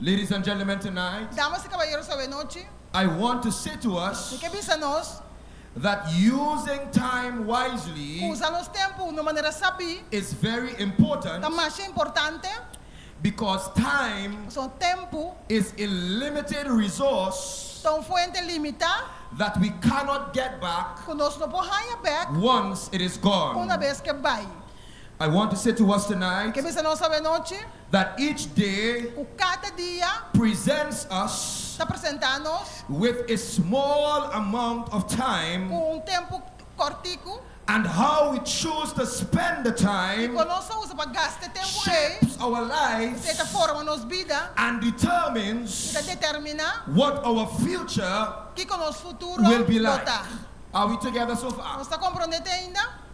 Ladies and gentlemen, tonight, Damas y caballeros, esta noche, I want to say to us que bisa-nos, that using time wisely usa nos tempo de maneira sabi, is very important tá mais importante, because time so tempo, is a limited resource tão fuente limita, that we cannot get back que nós não podemos back, once it is gone. uma vez que vai. I want to say to us tonight Que bisa-nos esta noche, that each day o cada dia presents us está apresentando-nos with a small amount of time, com tempo cortico, and how we choose to spend the e time quando nós usa para gastar tempo shapes our de lives certa forma nos vida, and determines e determina what our future que o nosso futuro will be like. está. Are we together so far? Nós está compreendendo ainda?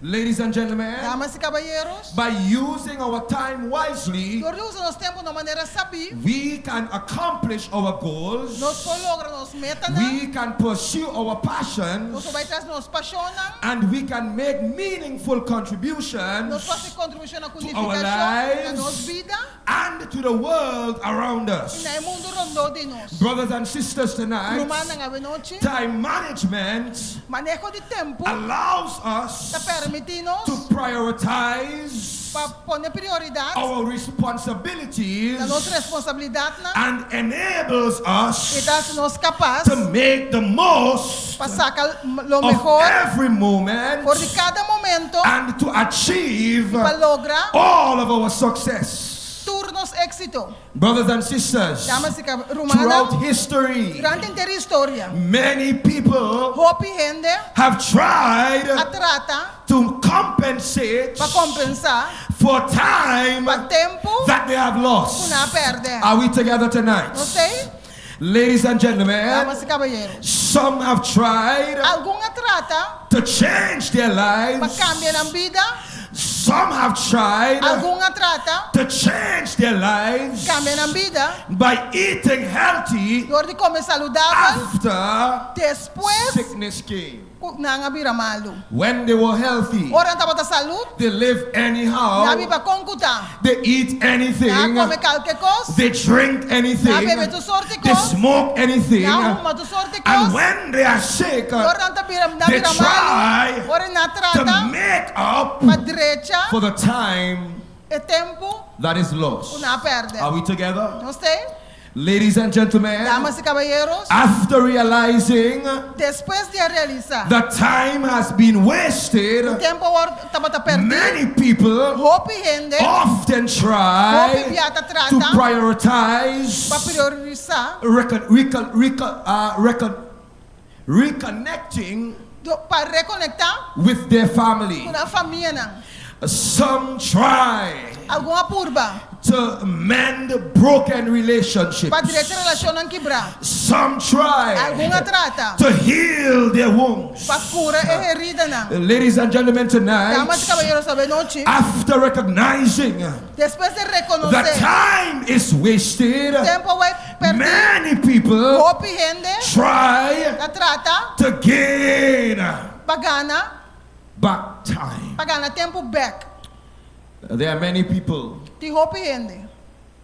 Ladies and gentlemen, Damas e caballeros, by using our time wisely, nós usamos nosso tempo de maneira sabi, we can accomplish our goals, nós logramos metas, we can pursue our nós passions, vai trazer nos paixões, and we can make meaningful contributions nós fazemos contribuição na our codificação da nossa lives vida and to the world around e us. no mundo rondou de nós. Brothers and sisters, tonight, Romana nga noite, time management manejo de tempo allows está us permitindo to prioritize para poner prioridade our responsibilities na nossa responsabilidade and enables us e dá nos capaz to make the most para sacar lo of mejor every moment por de cada momento and to achieve para lograr all of our success. turnos éxito. Brothers and sisters, Damas y throughout Romana, history, durante inteira história, many people hopi gente have tried atrata to compensate para compensar for time para tempo that they have lost. na perder. Are we together tonight? Não sei, Ladies and gentlemen, damas y caballeros, some have tried algum atrata to change their para lives. cambiar a vida, Some have tried algum atrata to change their lives cambiar a vida, by eating healthy dor de comer saudável, after depois sickness came. nangabira malo. When they were healthy, Ora tapa ta salud, they live anyhow, nabi pa konkuta, they eat anything, na come calque cos, they drink na anything, bebe tu sorte they cos, smoke anything, na huma tu sorte and cos, when they are sick, ora ta bira they nabira try malo, ora na to trata make up pa derecha for the time e tempo that is lost. una perde. Are we together? Não sei? Ladies and gentlemen, Damas y caballeros, after realizing después de realizar that time has been wasted, o tempo tapa ta perder, many people hopi gente, often hopi try biata to trata prioritize pa priorizar reconnecting pa reconectar with their family. com a família na. Some try Alguma purba to mend broken relationships. pa direita relação não quebrar. Some try Alguma trata to heal their wounds. pa cura e herida na. Ladies and gentlemen, tonight, Damas y caballeros, esta noche, after recognizing después de that reconocer time is wasted, tempo vai perder, many people hopi gente try la trata to gain pa gana tempo back. There are many people Ti hopi gente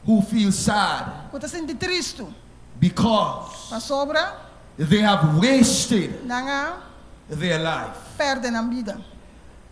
who feel sad que tá sentindo triste because pa sobra they have wasted nanga their life. perde na vida.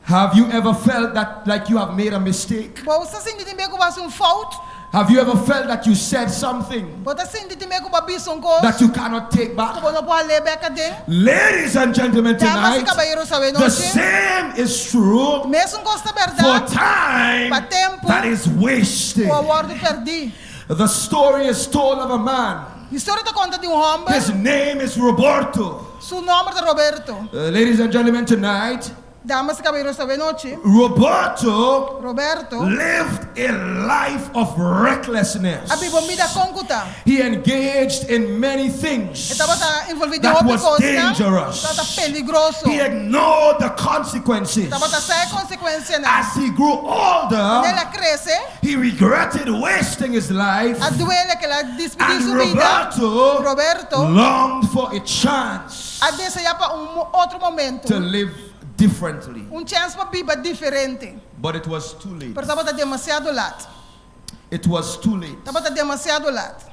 Have you ever felt that like you have made a mistake? Bo sa sentindo meio que vai um fault, Have you ever felt that you said something bo tá sentindo meio que vai bisong ko, that you cannot take back? bo não pode levar cadê? Ladies and gentlemen, Damas y tonight, caballeros, esta the noche, same is true mesmo costa for verdade, time pa tempo, that is wasted. o award perdi. The story is told of a man. História tá conta de homem, His name is Roberto. su nome é Roberto. Ladies and gentlemen, tonight, Damas y caballeros, esta noche, Roberto, lived a life of recklessness. a vida concuta. He engaged in many things Estava envolvido em that outra was coisa, dangerous. estava peligroso. He ignored the consequences. Estava sem consequência na. As he grew older, Ela cresce, he regretted wasting his life, a duele que ela despediu and sua vida. Roberto, longed for a chance a desejar para outro momento, to live differently. chance para viver diferente. But it was too late. Pero estava demasiado late. it was too late. Estaba demasiado laat.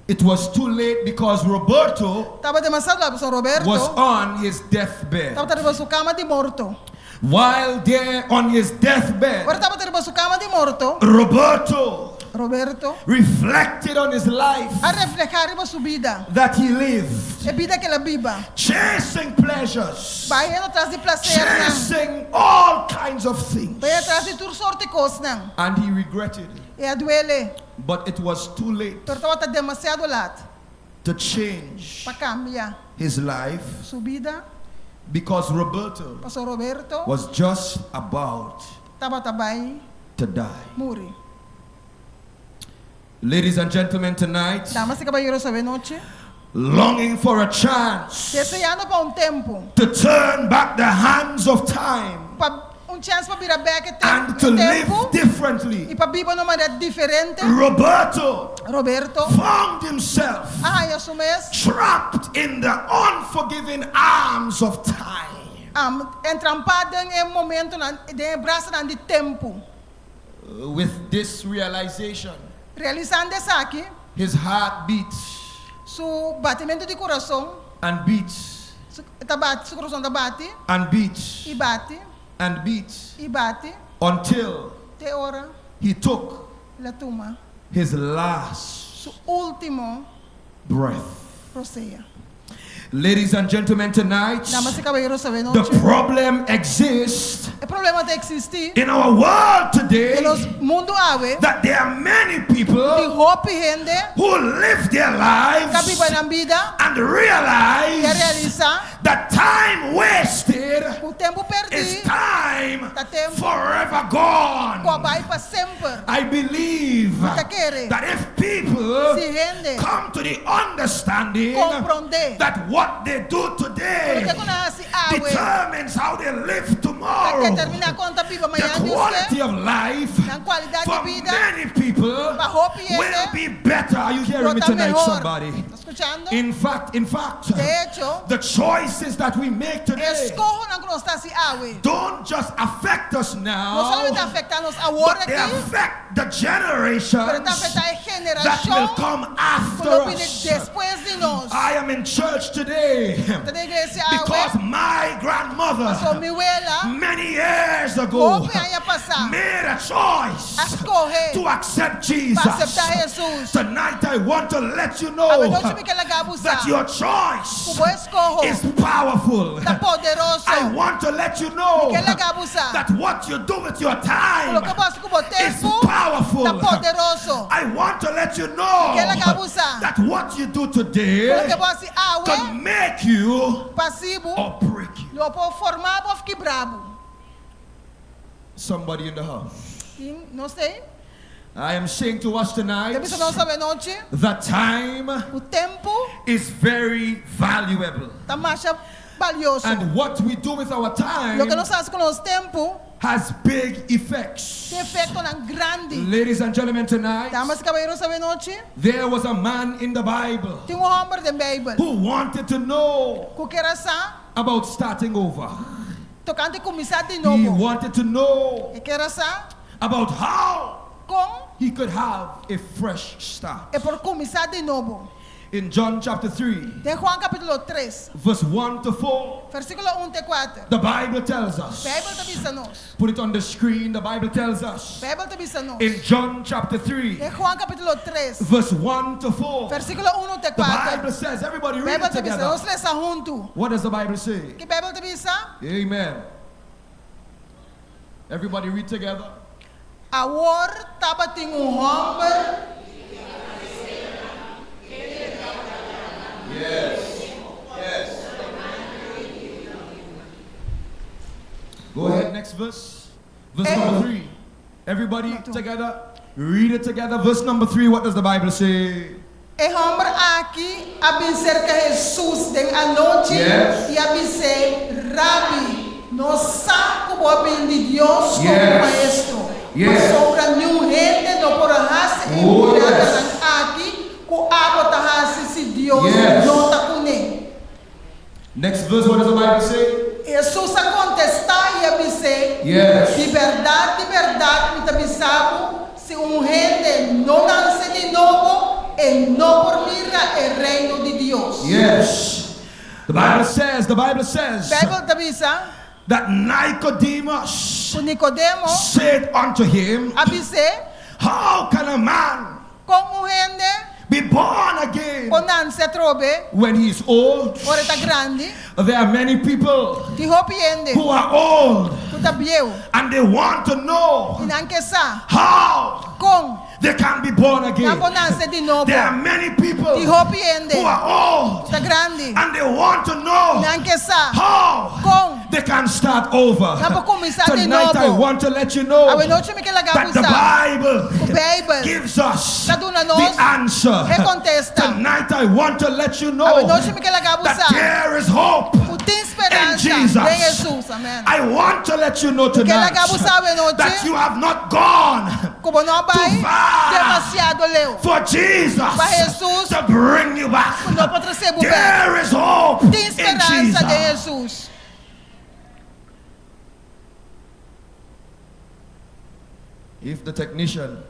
It was too late because Roberto Estaba demasiado laat. So Roberto was on his deathbed. estaba teriba su cama de morto. While there on his deathbed, Ahora estaba teriba su cama de morto. Roberto reflected on his life A reflejar iba su vida. that he lived, E vida que la viva. chasing pleasures, Vai atrás de prazer nang. chasing all kinds of things, Vai atrás de tur sorte cos nang. and he regretted it. E a duele. But it was too late Pero estaba demasiado laat. to change Pa cambia his life su vida. because Roberto Pastor Roberto was just about estaba tabay to die. muri. Ladies and gentlemen, tonight, Damas y caballeros, esta noche, longing for a chance deseando pa un tempo, to turn back the hands of time pa un chance pa virar back and to el live tempo differently. y pa vivo de una manera diferente. Roberto Roberto found himself haya su mes trapped in the unforgiving arms of time. entrampado en el momento de brazo de tempo. With this realization, Realizando eso aquí, his heart beats su batimento de corazón, and beats su corazón está bate and beats y bate and beats y bate until de hora he took la toma his last su último breath. procea. Ladies and gentlemen, tonight, Damas y caballeros, esta the noche, problem exists el problema de existir in our world today en los mundos ave that there are many de people hope y gente who live their que lives viven en vida and que realize realiza that time wasted o tempo is perdido time está tempo forever gone. vai para sempre. I believe that if people Si gente come to the understanding comprende that what they do today que conoce ave determines how they live tomorrow, que termina conta viva the mañana quality of life la cualidad for de vida many people para hope y will gente be better. Are you hearing me está tonight, mejor. somebody? Escuchando? In fact, De hecho, the choices that we make today escojo na que nos está así ave. don't just affect us No now, solamente afecta-nos ahora but they aqui, affect the pero generations está afetando a that will geração come que after viene us. después de nós. I am in church today Está na igreja because ave, my passou grandmother minha abuela, many years ago hope aí a passar, made a choice a escorrer to accept Jesus. para aceitar Jesus. Tonight I want to let you A know noite me quer that your choice o escorro is powerful. está poderoso. I want to let you know Quer abusar. that what you do with your time O que eu faço com o is tempo powerful. está poderoso. I want to let you know Quer abusar. that what you do O que today eu faço can make you passivo, or break you. lo pode formar ou ficar bravo. Somebody in the house. Não sei. I am saying to us tonight Deve ser nossa noite. that time O tempo is very valuable. está mais valioso. And what we do with our time Lo que nós fazemos com o nosso tempo has big effects. tem efeito na grande. Ladies and gentlemen, tonight, Damas e caballeros, esta noite there was a man in the Bible tem homem da Bíblia who wanted to know que quer saber about starting over. tocante começar de He novo. wanted to know E quer saber about how como he could have a fresh start. é por começar de novo. In John chapter 3, De Juan capítulo 3, verse 1 to 4, versículo 1 a 4. the Bible tells us. Bíblia te avisa nós. Put it on the screen. The Bible tells us. Bíblia te avisa nós. In John chapter 3, De Juan capítulo 3, verse 1 to 4, versículo 1 a the Bible 4. says, everybody read Bíblia it te avisa, together. nós lesa junto. What does the Bible say? Que Bíblia te avisa? Amen. Everybody read together. Agora estava tem homem. Yes. Yes. Go ahead, next verse. Verse number 3. Everybody together. Read it together. Verse number 3. What does the Bible say? E homem aqui abençoa Jesus de a noite Yes. e abençoa Rabi. Nós sabemos o bem de Deus como Yes. maestro. Yes. Mas sobre nenhum gente não por raça e Oh, por yes. aqui com água da raça se Deus Yes. não está com ele. Next verse. What does the Bible say? Jesus a contestar e abençoa. Yes. De verdade, me está diabo se gente no nace de nuevo y no por mira el reino de Dios. Yes. The Bible says Bible avisa that Nicodemus que Nicodemo said unto him, avise how can a man como gente be born again ponanse trobe when he is old? ora tá grande There are many people ti hopiende who are old tu tá viu and they want to know e não quer sa how com they can be born na again. ponanse de novo There are many people ti hopiende who are old tá grande and they want to know não quer sa how com they can start over. na para começar de Tonight I novo want to let you know a noite me que that lagamos the sa Bible o Bible gives us tá dando the nós answer. e contesta Tonight I want to let you a know noite me que lagamos that sa there is hope o tem esperança in Jesus. em Jesus amém I want to let you know que tonight lagamos sa a noite that you have not gone como não vai too far demasiado leu for Jesus para Jesus to bring you back. não pode ser bom There is hope tem in esperança de Jesus. Jesus. If the technician,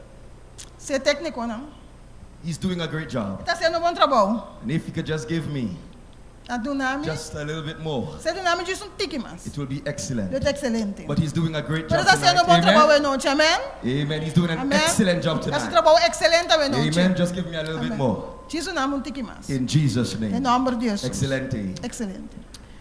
Ser técnico não he's doing a great job. está sendo um bom trabalho And if he could just give me a dunami just a little bit more, se dunami diz tique mais it will be excellent. é excelente But he's doing a great mas job está sendo tonight. um bom trabalho Amen. à noite amém Amen. He's doing an Amen. excellent job está um tonight. trabalho excelente à noite Amen. Just give me a little bit amém more. diz o nome tique mais In Jesus' em name. nome de Jesus Excelente. excelente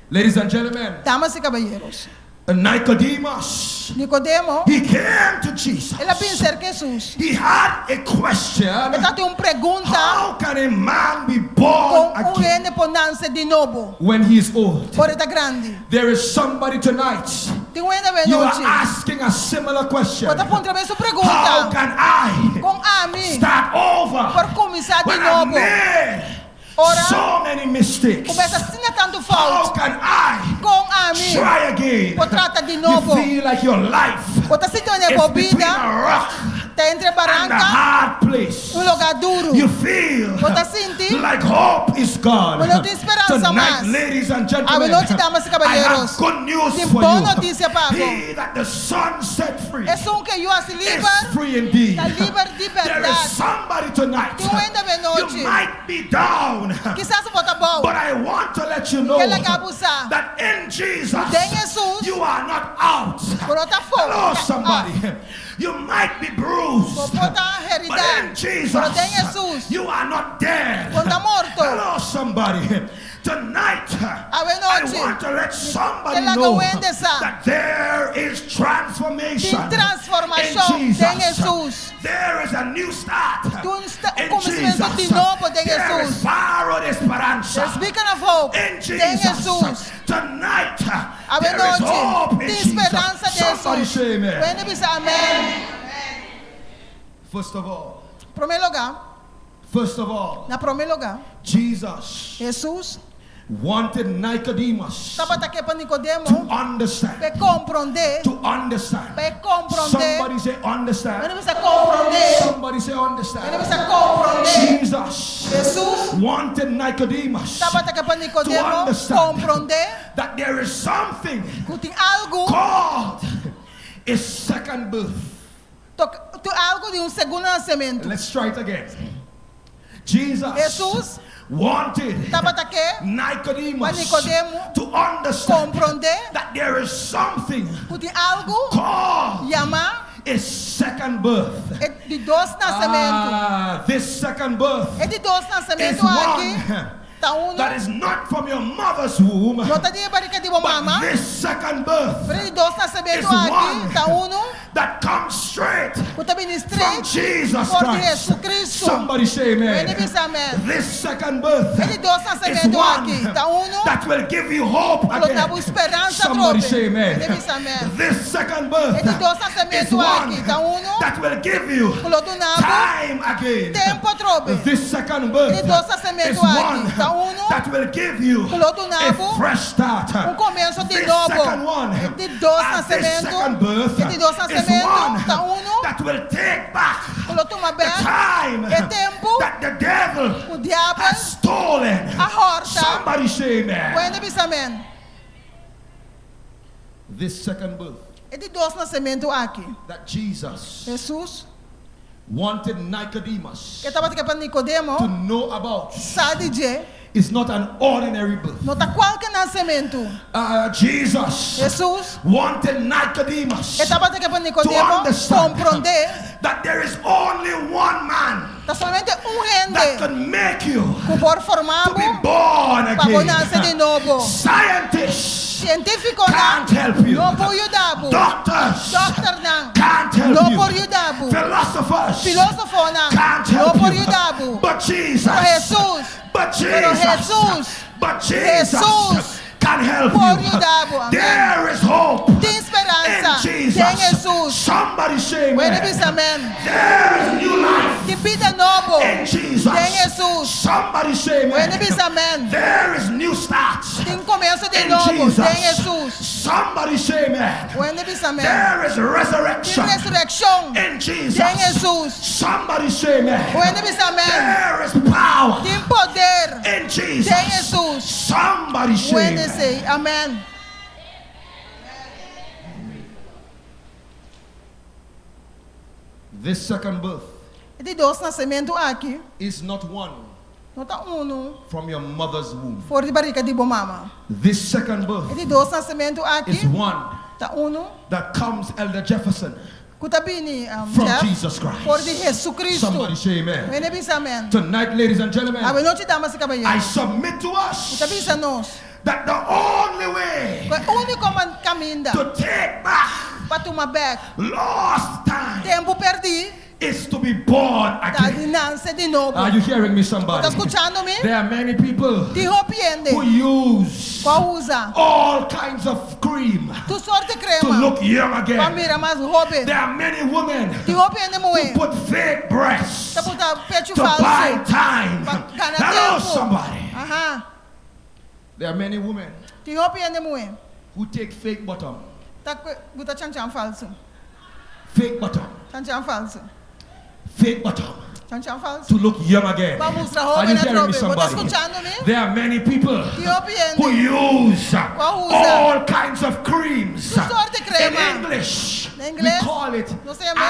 Ladies and gentlemen, damas e caballeros Nicodemus, Nicodemo he came to Jesus. ele pensa que Jesus He had a question. ele tem uma pergunta How can a man be born com again gente ponança de novo when he is old? por está grande There is somebody tonight. tem uma gente You are noite asking a similar question. pode apontar a sua How pergunta can I com a mim start over por começar de when I novo made ora so many mistakes? começa assim tanto How falta can I com a mim try again? por trata de You novo feel like your life pode se tornar is between bobida a rock está entre and a barranca hard place. lugar duro You feel pode sentir like hope is gone. mas não tem esperança Tonight, mais ladies and a gentlemen, noite damas e I caballeros have good news tem for boa you. notícia para He that the Son set free é só que eu se is livre free indeed. está livre de There is verdade somebody tonight. tem ainda bem noite You might be down, quizás bota bom but I want to let you know que ele abusa that in Jesus tem Jesus you are not out. por outra Hello, forma somebody. You might be bruised, por outra but realidade in Jesus pero tem Jesus you are not dead. quando está morto Hello, somebody. Tonight, I noite want to let somebody ela know aguenta essa that there is transformation tem transformação in tem Jesus. Jesus There is a new start in começamento de Jesus. novo tem There is Jesus faro de esperança explica na fogo in tem Jesus. Jesus Tonight, a there is hope noite in tem Jesus. esperança de Somebody Jesus say amen. vem dizer amém First of all, primeiro lugar na primeiro lugar Jesus Jesus wanted Nicodemus estava aqui para Nicodemo to understand. para compreender To understand. para compreender Somebody say ele understand. precisa compreender Somebody say ele understand. precisa compreender Jesus Jesus wanted Nicodemus estava aqui para to Nicodemo understand compreender that there is something que tem algo called a second birth. tem algo de segundo nascimento Let's try it again. Jesus Jesus wanted estava aqui para Nicodemus Nicodemo to understand compreender that there is something que tem algo called chama a second birth. de dois nascimentos This second birth é de dois is nascimentos aqui one tá that is not from your mother's womb, não está de barriga de but mama this second birth mas de dois nascimentos is aqui one tá that comes straight que está bem from estreito Jesus por Christ. Jesus Cristo Somebody say ele amen. diz amém This second birth é de dois is nascimentos one aqui tá that will give you hope que dá again. esperança Somebody trobe say ele amen. diz amém This second é birth de dois is nascimentos one aqui tá that will give you que do nabo time again. tempo trobe This second birth ele dois is nascimentos one aqui tá that will give you que do nabo a fresh start. começo de This novo second one, de dois this second nascimentos birth é de dois is nascimentos tá one that will take back que toma the bem time é tempo that the devil o diabo has stolen. a horta Somebody say amen. ele diz amém This second birth E di dos nascimento aqui. that Jesus Jesus, wanted Nicodemus que estava para Nicodemo, to know about sabe de, is not an ordinary birth. não tá qualquer nascimento. Jesus Jesus, wanted Nicodemus estava para Nicodemo understand compreender, that there is only one man tá somente that gente can make you que por to formado be born para nascer de again. novo. Scientists Científico can't help you. não pode ajudar. Doctors Doctor não can't help não you. pode ajudar. Philosophers Filósofo não can't não help pode you. ajudar. But Jesus, Jesus, but pero Jesus, but Jesus Jesus can help pode you. ajudar. Amém. There is hope Tem in esperança. Tem Jesus. Jesus. Somebody say When amen. it is amen. There is new life Que vida novo. in Jesus. Tem Jesus. Somebody say When amen. it is amen. There is new start Tem começo de in novo. Jesus. Tem Jesus. Somebody say amen. When it is amen. There is Tem resurrection ressurreição. in Jesus. Tem Jesus. Somebody say amen. When it is amen. There is power Tem poder. in Jesus. Tem Jesus. Somebody say When they amen. say amen. This second birth E de dois nascimento aqui. is not one Não tá from your mother's womb. fora de barriga de mama. This second E birth de dois nascimento aqui. is one Tá that comes, Elder Jefferson, Kutabini from Jeff. Jesus Christ. Fora de Jesus Cristo. Somebody say amen. When it is amen. Tonight, ladies and gentlemen, A noite damas e I caballeros. submit to us Kutabisa nos. that the only way O único caminho to take back para tomar back lost time tempo perdi is to be born da again. dinância de novo. Are you hearing me, somebody? Tá escutando-me? There are many people Te arrepende. who use Qual usa? all kinds of cream Tu sorte to crema. look young Para again. mirar mais roupa. There are many women Te arrepende who muito. put fake breasts Tá botar pecho to buy falso. time. Para ganhar Hello, tempo. somebody. Aham. There are many women Te arrepende muito. who take fake bottom. Tá botar tchan falso. Fake bottom. Tchan falso. Fake bottom. Tchan falso. To look young again. Para mostrar Are roupa you na hearing me, tropa. Tá somebody? escutando-me? There are many people Te who arrepende. use Qual usa? all kinds of creams. Tu sorte In crema. English, Na we inglês, call it não sei mesmo.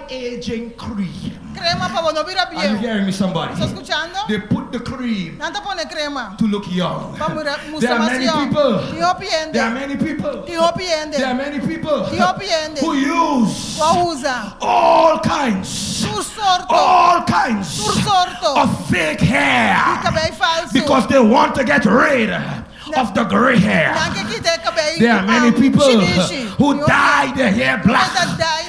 anti-aging cream. Crema para não virar Are you viejo. hearing me, somebody? Tá escutando? They put the cream Não tá pondo crema. to look young. Para There mostrar are mais many young. people. Te arrepende. There are many people. Te arrepende. There are many people Te arrepende. who use Qual usa? all kinds, Sur sorto. all kinds Sur sorto. of fake hair Cabelo falso. because they want to get rid of the gray hair. Não quer que tenha cabelo. There are many people chinichi. who dye their hair black.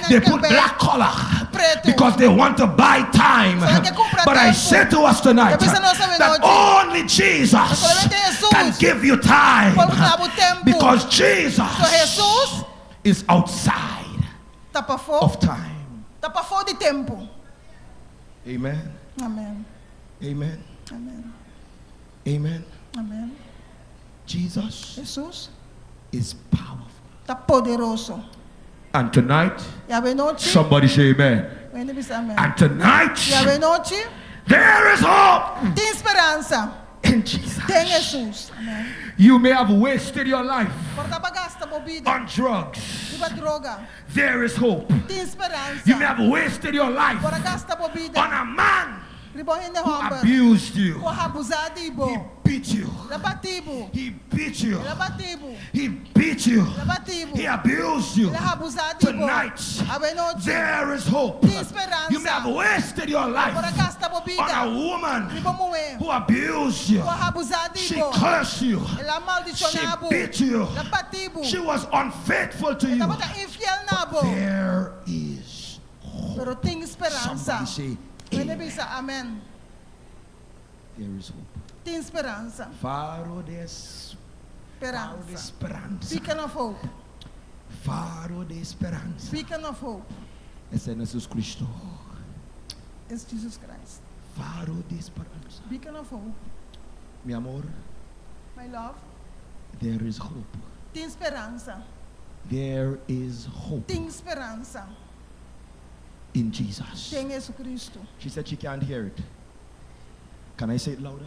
They put black color Preto. because they want to buy time. Só que compra But I tempo. say to us tonight Eu preciso saber that noite. only Jesus Solamente Jesus can give you time pode dar o tempo. because Jesus So Jesus is outside tá para fora. of time. Tá para fora de tempo. Amen. Amém. Amen. Amém. Amen. Amém. Jesus Jesus is powerful. tá poderoso. And tonight, E a noite. somebody say amen. Ele diz amém. And tonight, E a noite there is hope tem esperança. in Jesus. Tem Jesus. Amém. You may have wasted your life Porta bagasta bebida. on drugs. Iba droga. There is hope. Tem esperança. You may have wasted your life Porta gasta bebida. on a man Ribohin de who Humber. abused you. O abusado He ibo. beat you. Labatibo. He beat you. Labatibo. He beat you. Labatibo. He abused you. Ele abusado ibo. Tonight, A noite there is hope. tem esperança. You may have wasted your life Porta gasta on a bebida. woman Ribo moe. who abused you. O abusado She ibo. cursed you. Ele She amaldicionado. beat you. Labatibo. She was unfaithful to Ele you. estava infiel nabo. There is hope. Pero tem esperança. Somebody say, Ele amen. diz amém. There is hope. Tem esperança. Faro de Esperança. esperança. Beacon of hope. Faro de esperança. Beacon of hope Esse é Jesus Cristo. is Jesus Christ. Faro de esperança. Beacon of hope. Mi amor, My love. there is hope. Tem esperança. There is hope Tem esperança. in Jesus. Tem Jesus Cristo. She said she can't hear it. Can I say it louder?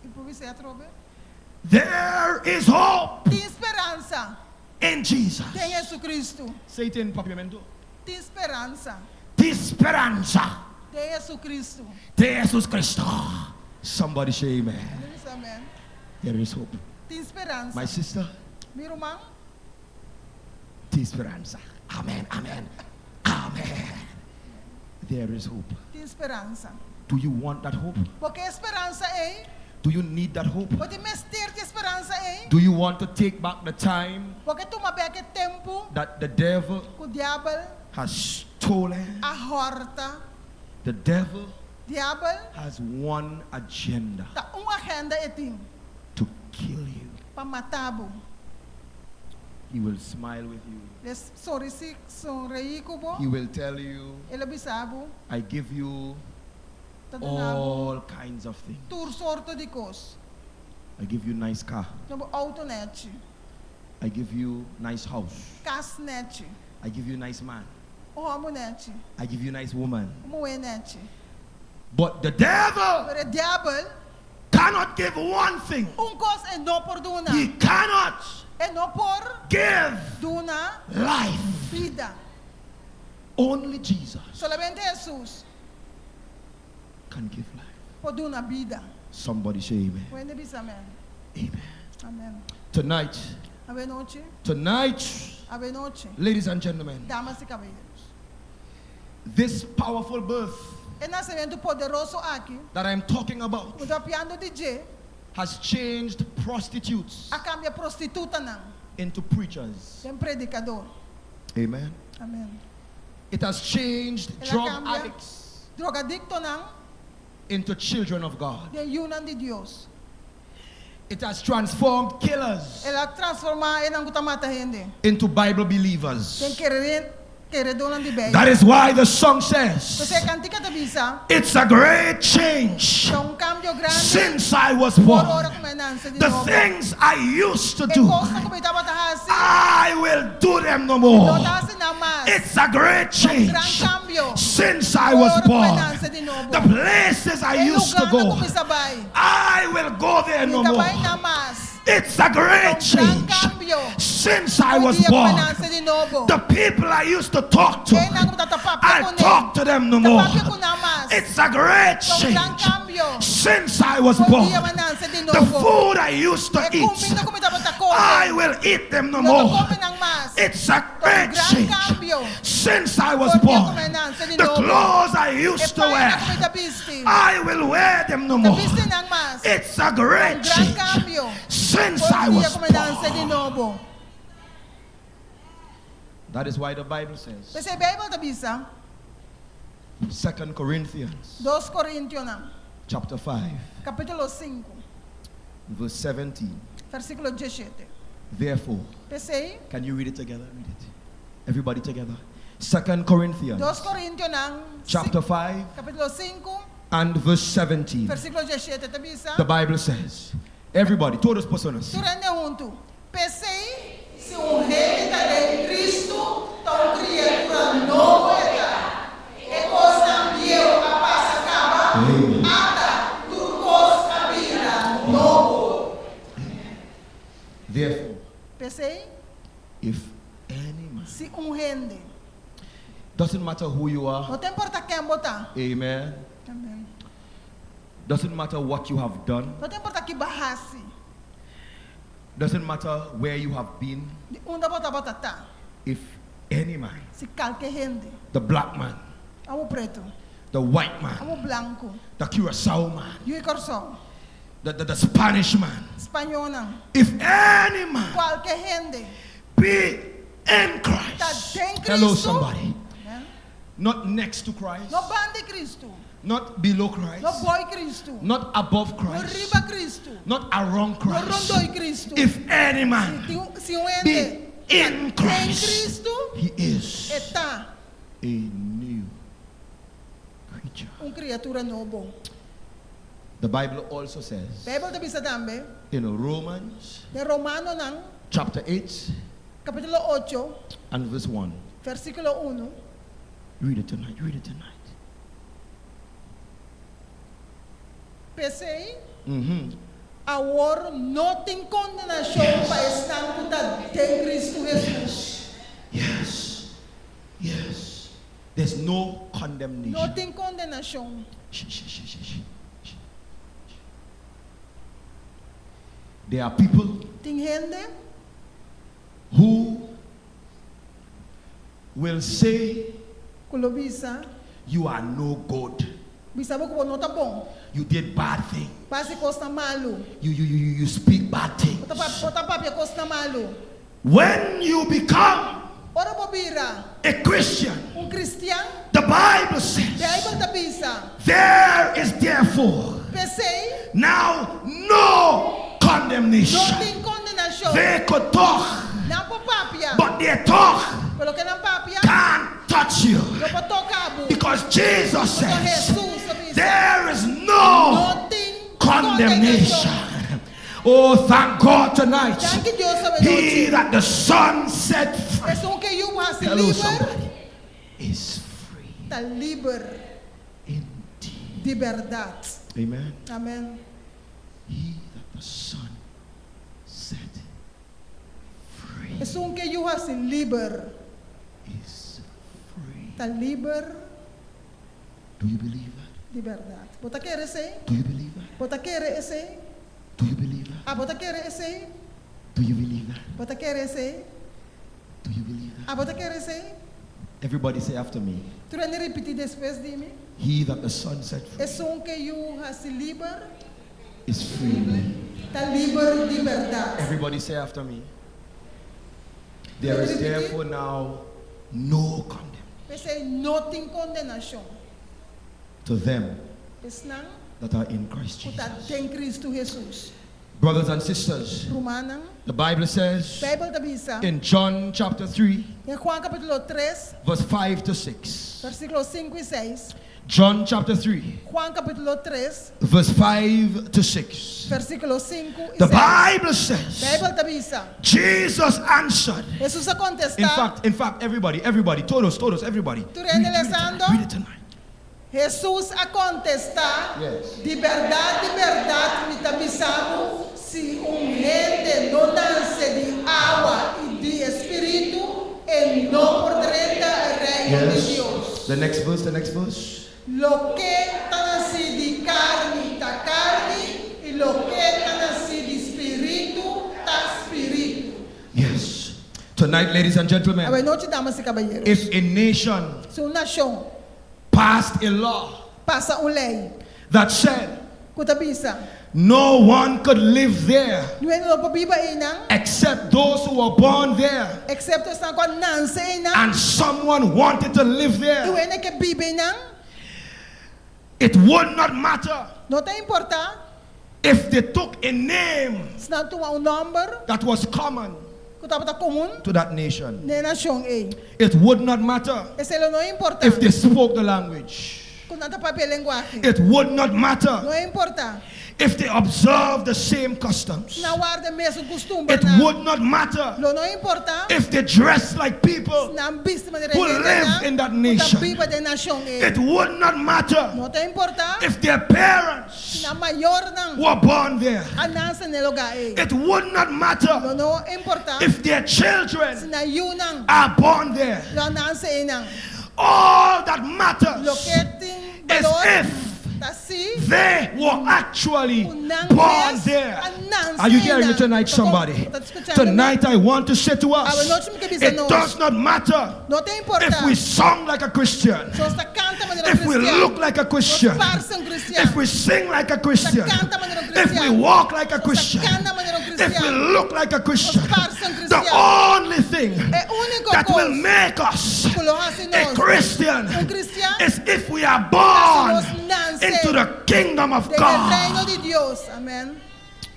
E por isso é a trobe. There is hope Tem esperança in Jesus. Tem Jesucristo. Say it in Papiamento. Tem esperança. Ti speranza. Tem Jesucristo. Te Jesus Cristo. Somebody say amen. Diz amém. There is hope. Tem esperança. My sister, Meu irmão, ti speranza. Amen, amen, amen. There is hope. tem esperança. Do you want that hope? Porque esperança é, Do you need that hope? pode mestir de esperança é, Do you want to take back the time porque tu bem aquele tempo that the devil que o diabo has stolen? a horta, The devil diabo has one agenda: tá agenda e tem to kill you. para matar. He will smile with you. Sorrir com He will tell you, ele bisabo, I give you tá all kinds of things. tur sorte de coisas. I give you nice car. No auto net, I give you nice house. cas net, I give you nice man. homo net, I give you nice woman. moe net. But the devil Pero o diabo, cannot give one thing. coisa é não por duna, He cannot é não por give duna life. vida. Only Jesus Solamente Jesus can give life. pode duna vida. Somebody say amen. Puede dizer amém. Amen. Amém. Tonight, Ave noite, tonight, ladies and gentlemen, damas e caballeros. this powerful birth O nascimento poderoso aqui, that I'm talking about o piano DJ, has changed prostitutes a cambia prostituta não, into preachers. tem predicador. Amen. Amém. It has changed Ela drug cambia addicts drogadicto não, into children of God. tem yunan de Deus. It has transformed killers Ela transforma em anguta mata gente. into Bible believers. Tem queredona de bem. That is why the song says, Você cantica da bisa, it's a great change cambio grande. since I was Por born. hora começança de The novo. things I used to E do, coisa que estava assim, I will do them no não more. está assim não mais. It's a great Gran change cambio. since I was born. De novo. The places I used to go, I will go there no more. It's a great change since I was born. The people I used to talk to, I talk to them no more. It's a great change since I was born. The food I used to eat, I will eat them no more. It's a great change since I was born. The clothes I used to wear, I will wear them no more. It's a great change since I was born. That is why the Bible says, 2 Corinthians 2 Coríntios, chapter 5, capítulo 5, verse 17. versículo 17. Therefore, Pensei, can you read it together? Read it. Everybody together. 2 Corinthians 2 Coríntios, chapter 5 capítulo 5, and verse 17. versículo 17. The Bible says, everybody, todas personas. Durante junto. Pensei, se rei está em Cristo, tão criatura nova está. E coisa viejo a passa acaba, ata turcos cabira novo. Therefore, Pensei, if any man, se rende, doesn't matter who you are, não tem importa quem botar. amen. Amém. Doesn't matter what you have done, Não tem importa que barrasse. doesn't matter where you have been. De onde bota tá. If any man, Se calque rende. the black man, Amo preto, the white man, amo branco, the Curacao man, e o coração. the Spanish man, Espanhol não. if any man Qualquer rende. be in Tá Christ, tem Cristo. hello somebody, Né? not next to Christ, No bande Cristo. not below No Christ, boy Cristo. not above No Christ, riba Cristo. not around No Christ. rondoi Cristo. If any man Se be rende in em Christ, Cristo, he is está a new creature. criatura novo. The Bible also says Bible bisa também, in Romans de Romano não, chapter 8 capítulo 8, and verse 1. versículo 1. Read it tonight, read it tonight. Pensei, Agora não tem condenação para estar em Cristo Jesus. Yes. Yes. There's no condemnation. Não tem condenação. There are people Tem gente who will say que you are no good. bisa não tá bom. You did bad things. Passa costa malo. You speak bad things. Bota papia costa malo. When you become Ora bobira. a Christian, Cristiano. the Bible says Bible tá bisa. there is therefore Pensei. now no condemnation. Não tem condenação. They could talk, Não por papia. but their talk Pelo que não papia. can't touch you. Não por tocar. Because Jesus says Jesus bisa. there is no Não tem condemnation. Oh, thank God tonight. Thank you, Deus, He that the Son set free. Hello, Hello, somebody. Is free Está livre indeed. de verdade. Amen. Amém. He that the Son set free É um que eu faço livre. is free. Está livre Do you believe that? de verdade. Bota querer esse? Do you believe that? Bota querer esse? Do you believe that? Ah, bota querer esse? Do you believe that? Bota querer esse? Do you believe that? Ah, bota querer esse? Everybody say after me. Tu vai repetir depois de mim? He that the Son set free É um que eu faço livre. is free. Está livre de verdade. Everybody say after me. There is therefore now no condemnation Pensei, não tem condenação. to them Pesnang, that are in Christ está Jesus. em Cristo Jesus. Brothers and sisters, Romana, the Bible says Bible da bisa. in John chapter 3, Em Juan capítulo 3, verse 5 to 6. versículos 5 e 6. John chapter 3, Juan capítulo 3, verse 5 to 6. versículos 5 e The 6. Bible says, Bible da bisa. Jesus answered. Jesus a contestar. In fact, everybody, todos, everybody. Tu Read it realizando? tonight. Read it tonight. Jesus a contestar. Yes. De verdade, me está avisando. Se gente não nasce de água e de espírito, ele não poderá reino de Deus. The next verse. Lo que está nascido de carne, está carne. E lo que está nascido de espírito, está espírito. Yes. Tonight, ladies and gentlemen, Boa noite, damas e caballeros. if a nation Se uma nação passed a law passa uma lei, that said kutabisa, no one could live there não é no pabiba inang, except those who were born there, exceto esta com nanse inang, and someone wanted to live não there, é que biba inang, it would not matter não tem importar, if they took a name se não tem number, that was common kutapata comum, to that nation. na nação e. It would not matter Esse não importa, if they spoke the language. kung nata papel lenguaje, It would not matter não importa, if they observed the same customs. na guarda mesmo costume, It would not matter não importa, if they dressed like people na vista maneira who live in that nation. biba de nação e. It would not matter Não tem importa, if their parents na maior nang were born there. a nansa ne lugar e. It would not matter Não importa, if their children na yunang, are born there. na nansa inang. All that matters Lo que tem is valor, if si they were actually unang born yes, there. anang Are you sina. hearing me tonight, somebody? Tonight I want to say to us, it does not matter No te importa. if we song like a Christian, So sta canta manera if we cristiana. look like a Christian, Parsa un cristiano. if we sing like a Christian, canta manera if we cristiana. walk like a Christian, canta manera if we cristiana. look like a Christian, parsa un the cristiano. only thing E único that will cosa make us que lo hace a nos Christian un cristiano is if we are born nos nace into the kingdom of del reino God. de Dios. Amén.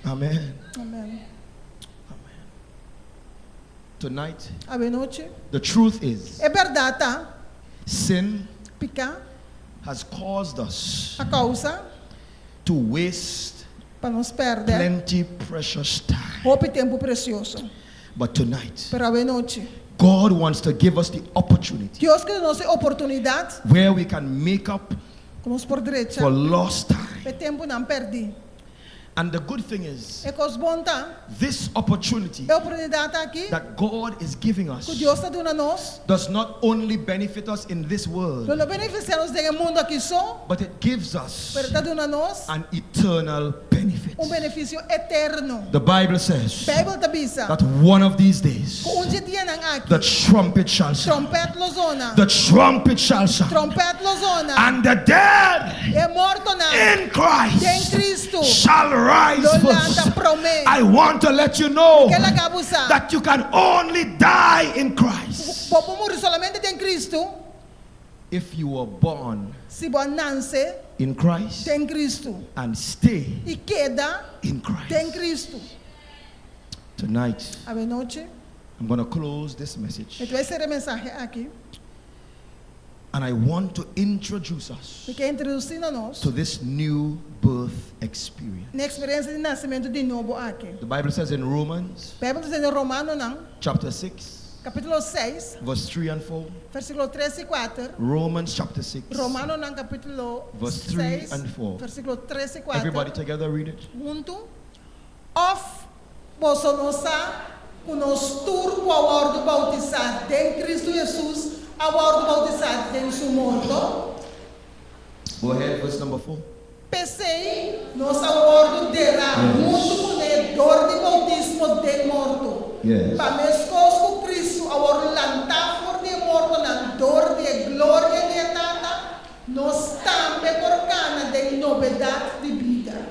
Amen. Amén. Tonight, A noche. the truth is, É verdade, tá? sin Pica has caused us a causa to waste para nos perder. plenty precious time. Roupa tempo precioso. But tonight, Pero a noche. God wants to give us the opportunity Dios que nos dá oportunidade, where we can make up como por direita, for lost time. o tempo não perdi. And the good thing is, E cos bonta, this opportunity e oportunidade aqui, that God is giving us que Deus está dando a nós, does not only benefit us in this world, não beneficiamos do mundo aqui só, but it gives us mas está dando a nós an eternal benefit. benefício eterno. The Bible says Bible tabisa, that one of these days dia nang aqui, the trumpet shall sound. trompet lozona, The trumpet shall sound. trompet lozona, And the dead e morto na, in Christ em Cristo, shall rise Lolanda first. promete, I want to let you know que la gabusa, that you can only die in Christ popo morrer solamente em Cristo, if you were born si bon nance in Christ em Cristo, and stay e queda in em Christ. Cristo. Tonight, A noite, I'm going to close this message, vai ser a mensagem aqui, and I want to introduce us que quer introduzir a nós to this new birth experience. na experiência de nascimento de novo aqui. The Bible says in Romans A Bíblia diz em Romano não, chapter 6, capítulo 6, verse 3 and 4. versículo 3 e 4. Romans chapter 6, Romano não, capítulo verse 3 6, and 4. versículo 3 e 4. Everybody together read it. Junto. Of posso nossa conosco turco ao ordem bautizado em Cristo Jesus, ao ordem bautizado em seu morto. Go ahead, verse number 4. Pensei, nossa ordem terá junto com ele dor de bautismo de morto. Yes. Para mescos com Cristo, ao ordem lantar for de morto na dor de glória de tata, nos tambe por cana de novidade de vida.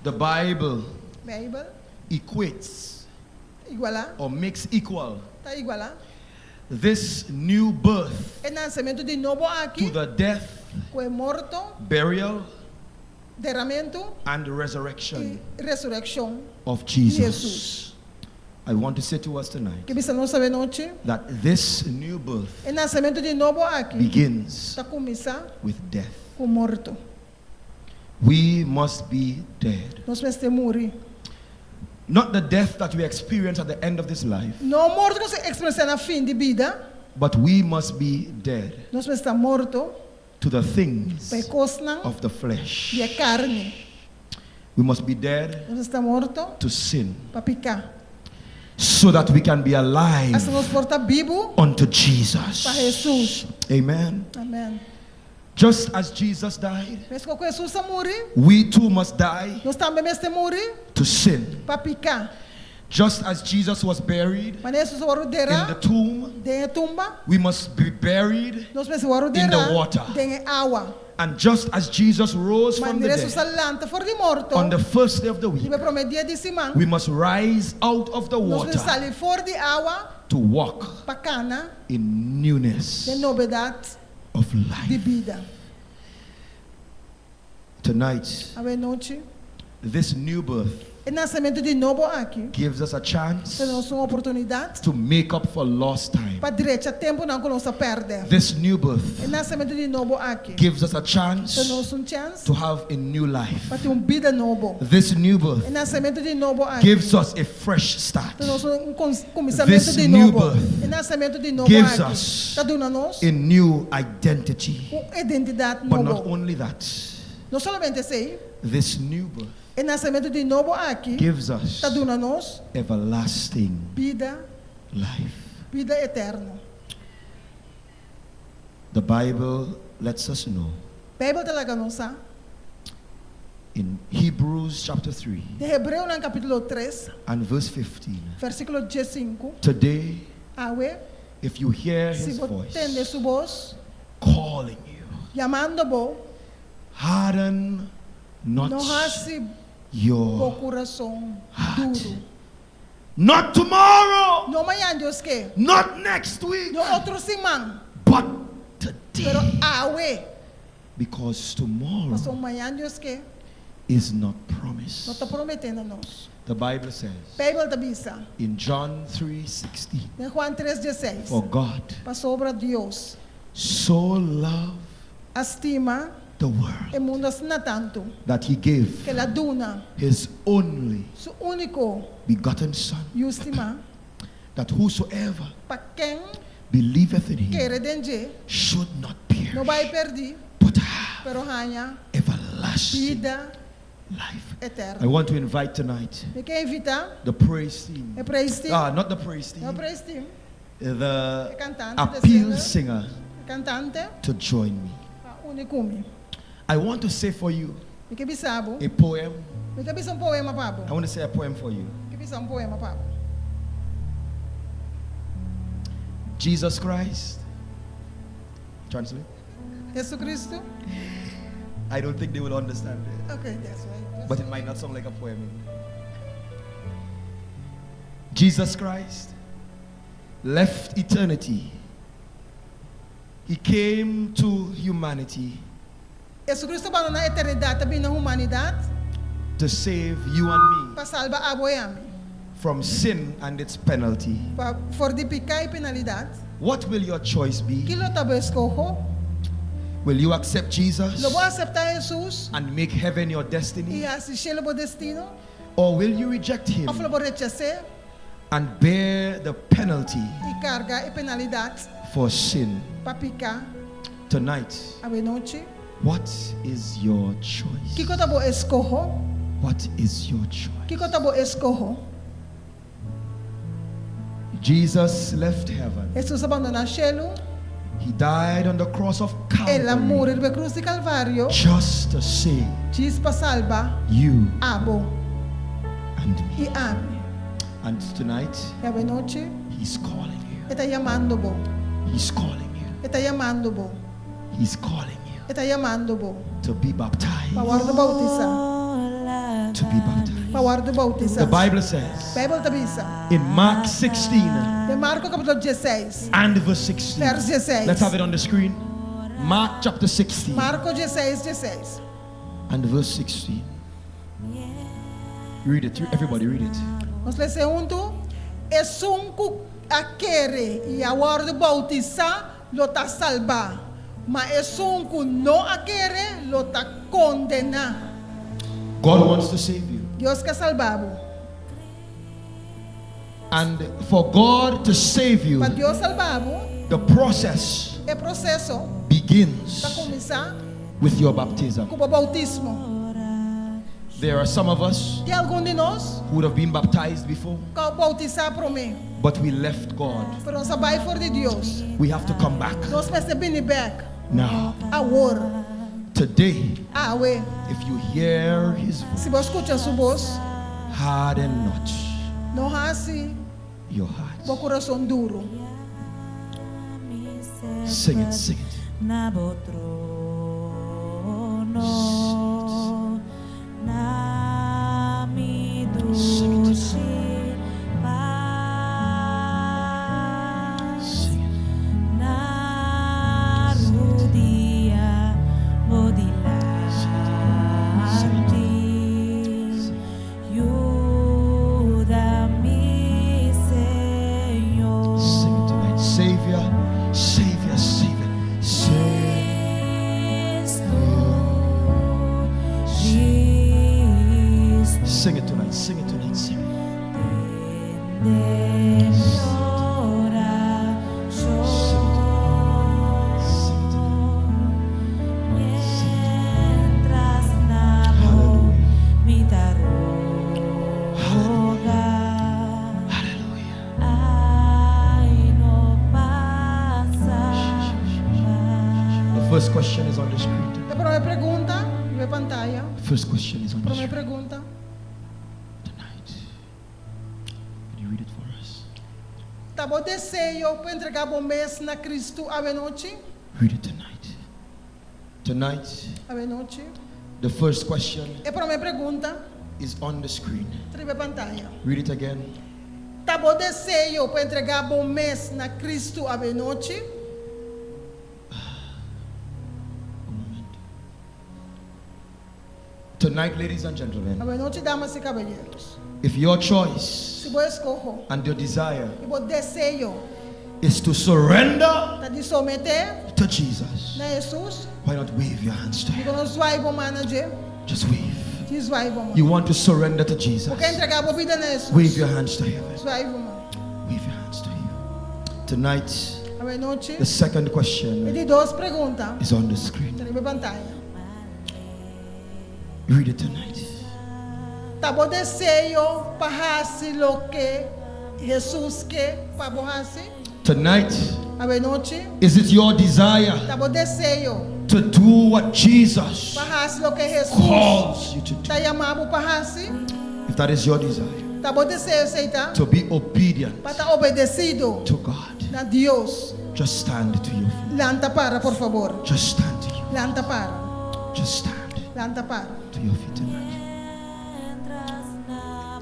The Bible Bible, equates igual or makes equal tá igual this new birth é nascimento de novo to aqui, the death, com morto, burial, derramamento and e resurrection ressurreição of de Jesus. Jesus. I want to say to us tonight Que bisa não sabe noite, that this new birth é nascimento de novo aqui, begins está começar with death. com morto. We must be dead. Nós vamos ter morrer. Not the death that we experience at the end of this life, Não morto que se expressa na fim de vida, but we must be dead nós vamos estar morto to the things para coisas of the flesh. de carne. We must be dead Nós está morto to sin para picar. so that we can be alive Assim nós porta vivo unto para Jesus. Jesus. Amen. Amém. Just as Jesus died, Mas com Jesus a morrer, we too must die nós também vamos ter morrer to sin. para picar. Just as Jesus was buried Mas Jesus o in the derá tomb, dentro da tumba, we must be buried. nós vamos o in the derá water. dentro da água. And just as Jesus rose Mas from the Jesus dead lanta fora de morto. on the first day of the E week, vai para o dia de semana, we must rise out of the nós water vamos sair fora de água to walk para cana in newness de novidade of de life. vida. Tonight, A noite, this new birth o nascimento de novo aqui, gives us a chance temos uma oportunidade to make up for lost time. para direita tempo não que nós perde. This new birth O nascimento de novo aqui, gives us a chance temos chance to have a new life. para ter vida novo. This new birth O nascimento de novo aqui, gives us a fresh start. temos começamento This de new novo. birth O nascimento de novo gives aqui, us está dando a nós a new identity. uma identidade But not nova. only that, Não somente sei, this new birth o nascimento de novo aqui, gives us está dando a nós everlasting vida, life. vida eterna. The Bible lets us know A Bíblia talaga nos sa, in Hebrews chapter 3 de Hebreu no capítulo 3, and verse 15, versículo 15, today, awe, if you hear se his voice tende su voz, calling you, llamando bo, harden not no hasi o your coração heart. duro. Not tomorrow, No amanhã Deus que, not next week, no outro semana, but pero today. awe, Because mas tomorrow amanhã Deus que, is not não promised. está prometendo a nós. The Bible says A Bíblia da bisa, in John 3:16, em Juan 3:16, for God para sobre Deus, so loved estima the world o mundo assim na tanto, that he gave que la duna, his only su único, begotten Son, e estima, that whosoever para quem believeth in him quer dengue, should not perish, não vai perder, but have pero hanya everlasting vida life. eterno. I want to invite tonight Ik invita the praise team. e praise team. Not the praise team. No praise team. The Cantante, appeal singer Cantante. to join me. Unikumi. I want to say for you Ik bisabo. a poem. Ik bisa poema pabo. I want to say a poem for you. Ik bisa poema pabo. Jesus Christ. Translate. Jesus Cristo. I don't think they will understand it. Okay, that's right. But it might not sound like a poem. Jesus Christ left eternity. He came to humanity Jesus Cristo ba na eternidad tabi na humanidad? to save you and me Pasalba abo yami. from sin and its penalty. For di picay penalidad. What will your choice be? Kilo tabo escojo. Will you accept Jesus Lo bo aceptar Jesus? and make heaven your destiny? Y así cielo bo destino? Or will you reject him Of lo bo rechacer? and bear the penalty Y carga y penalidad. for sin? Papica. Tonight, Ave noche. what is your choice? Kiko tabo escojo? What is your choice? Kiko tabo escojo? Jesus left heaven. Jesus abandona cielo. He died on the cross of Ela Calvary morre de cruz de Calvario. just to save Chispa salva. you Abo. and me. Y ame. And tonight, Y ave noche. he's calling you. Está llamando bo. He's calling you. Está llamando bo. He's calling you Está llamando bo. to be baptized. Pa guardo bautiza. To be baptized. Pa guardo bautiza. The Bible says Bible tabisa. in Mark 16 De Marco capítulo 16. and verse 16. Verse 16. Let's have it on the screen. Mark chapter 16 Marco 16. and verse 16. Read it. Everybody read it. Vamos ler segundo. Es un aquere y a guardo bautiza lo ta salva. Ma es un no aquere lo ta condena. God wants to save you. Dios que salvabo. And for God to save you, Pa Dios salvabo. the process El proceso para begins comenzar with your baptism. con el bautismo. There are some of us De algum de nós who would have been baptized before, que bautizar por mim. but we left God. Pero nós vai for de Deus. We have to come back Nós percebemos back. now. Agora. Today, Awe. if you hear His voice, Se você escuta sua voz, harden not não rasse your heart. o coração duro. Sing it, sing it. Na botrono na mi duši Sing it. na rudia modilati ayúdame Señor. Sing it tonight. Savior, Savior, Savior, Savior. Sing it tonight, sing it tonight, sing it. The first question is on the screen. A primeira pergunta, na pantalla. First question is on the Primeira screen pergunta. tonight. Can you read it for us? Tá bom desejo para entregar bom mês na Cristo a noite? Read it tonight. Tonight, A noite. the first question A primeira pergunta, is on the screen. na pantalla. Read it again. Tá bom desejo para entregar bom mês na Cristo a noite? A moment. Tonight, ladies and A gentlemen, noite, damas e caballeros. if your choice Se você escolhe and your desire e você desejo is to surrender tá de someter to Jesus, na Jesus, why not wave your hands to e Him? quando nós vai bom manager, Just wave. diz vai bom. You want to surrender to Jesus. Porque entregar a vida na Jesus. Wave your hands to heaven. Vai bom. Wave your hands to Him. Tonight, A noite. the second E question de duas perguntas. is on the screen. Na pantalla. Read it tonight. Tabo deseyo pahasi lo que Jesús que pabohasi. Tonight, Abenochi. is it your desire Tabo deseyo to do what Jesus pahasi lo que Jesús calls you to do? tayamabu pahasi. If that is your desire, Tabo deseyo seita to be obedient pata obedecido to God, na Dios. just stand to your feet. Lanta para, por favor. Just stand to you. Lanta para. Just stand Lanta para. to your feet tonight.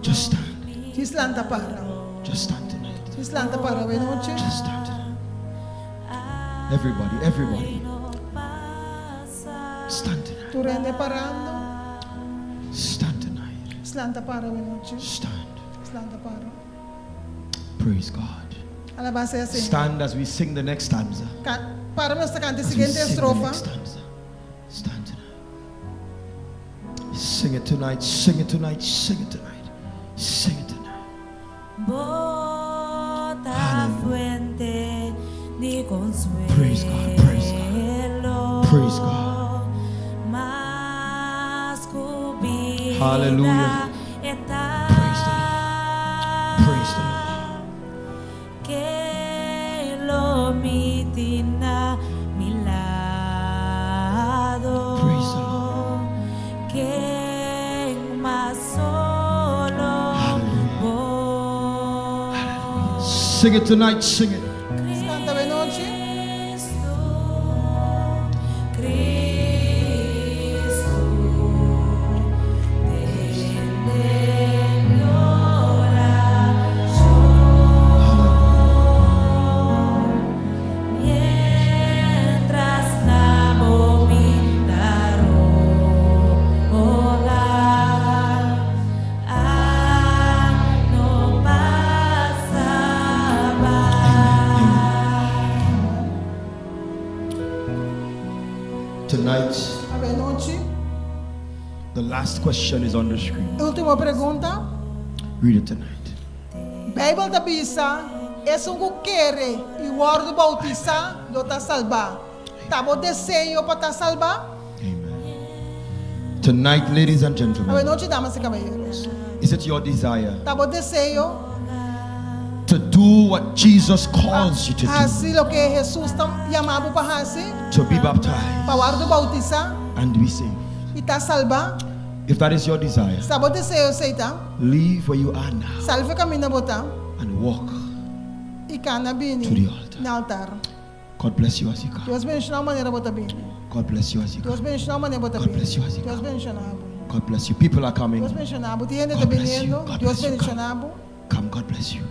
Just stand. Sis lanta para. Just stand tonight. Sis lanta para, Abenochi. Just stand tonight. Everybody, everybody. Stand tonight. Tu rende parando. Stand tonight. Sis lanta para, Abenochi. Stand. Sis lanta para. Praise God. Alabase assim. Stand as we sing the next stanza. Para nuestra cante As we siguiente sing the estrofa. next stanza. Stand tonight. Sing it tonight. Sing it tonight. Sing it tonight. Sing it tonight. Bota fuente de consuelo. Praise God. Praise God. Praise God. Mas cubierta Hallelujah. está. Praise the Lord. Praise the Lord. Que lo mitina mi lado. Praise the Lord. Que más solo vos. Sing it tonight. Sing it. Sis lanta, Abenochi. Cristo, mientras namo mi hogar, no pasaba. Tonight, Abenochi. the last question is on the screen. Última pergunta. Read it tonight. Bible da bisa es un guquere y guardo bautiza do ta salva. Tabo deseyo para ta salva. Amen. Tonight, ladies and gentlemen, Abenochi, damas y caballeros. is it your desire Tabo deseyo to do what Jesus calls you to do? así lo que Jesús ta llamado para así. To be baptized Para guardo bautiza and be saved. y ta salva. If that is your desire, Tabo deseyo seita. leave where you are now Salve camina bota and walk. y cana To bini the altar. na altar. God bless you as you come. Deus bendiga maneira bota bini. God bless you as you Deus come. bendiga maneira bota God bini. bless you as you Deus come. bendiga nabo. God bless you. People are coming. Deus bendiga nabo. Tiende God tá bless you. veniendo. God Deus bless you. bendiga Come. nabo. Come, God bless you.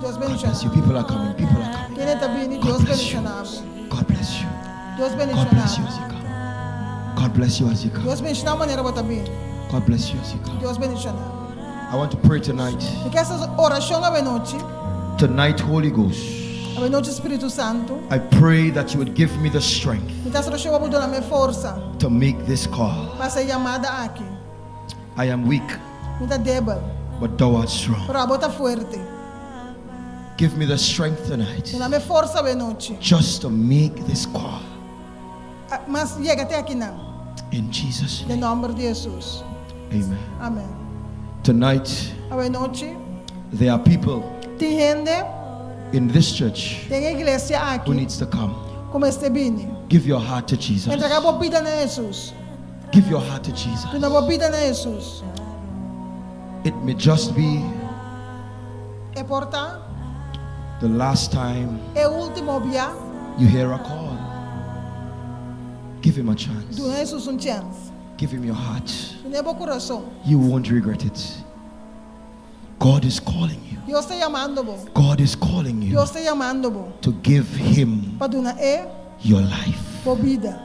Deus God bendiga bless you. nabo. People are coming. People are coming. Tiende tá vini. God Deus bless bendiga you. nabo. God bless you. Deus bendiga God bless you nabo. as you come. God bless you as you come. Deus bendiga maneira bota bini. God bless you as you come. Deus bendiga nabo. I want to pray tonight. E que essa oração a noite, Tonight, Holy Ghost, a noite Espírito Santo, I pray that you would give me the strength me dá oração a dar minha força to make this call. para ser chamada aqui. I am weak, Me dá débil, but thou art strong. para botar forte. Give me the strength tonight Me dá minha força a noite. just to make this call. Mas chega até aqui não. In Jesus' Em name, nome de Jesus. amen. Amém. Tonight, A noite, there are people tem gente, in this church tem igreja who aqui, needs to come. como este bini. Give your heart to Jesus. Entregar a vida na Jesus. Give your heart to Jesus. Tu na vida na Jesus. It may just be É porta, the last time é o último dia. you hear a call. Give him a chance. Tu na Jesus chance. Give him your heart. Tu na bom coração. You won't regret it. God is calling you. Deus está chamando bo. God is calling you Deus está chamando bo. to give him Para dar your life. por vida.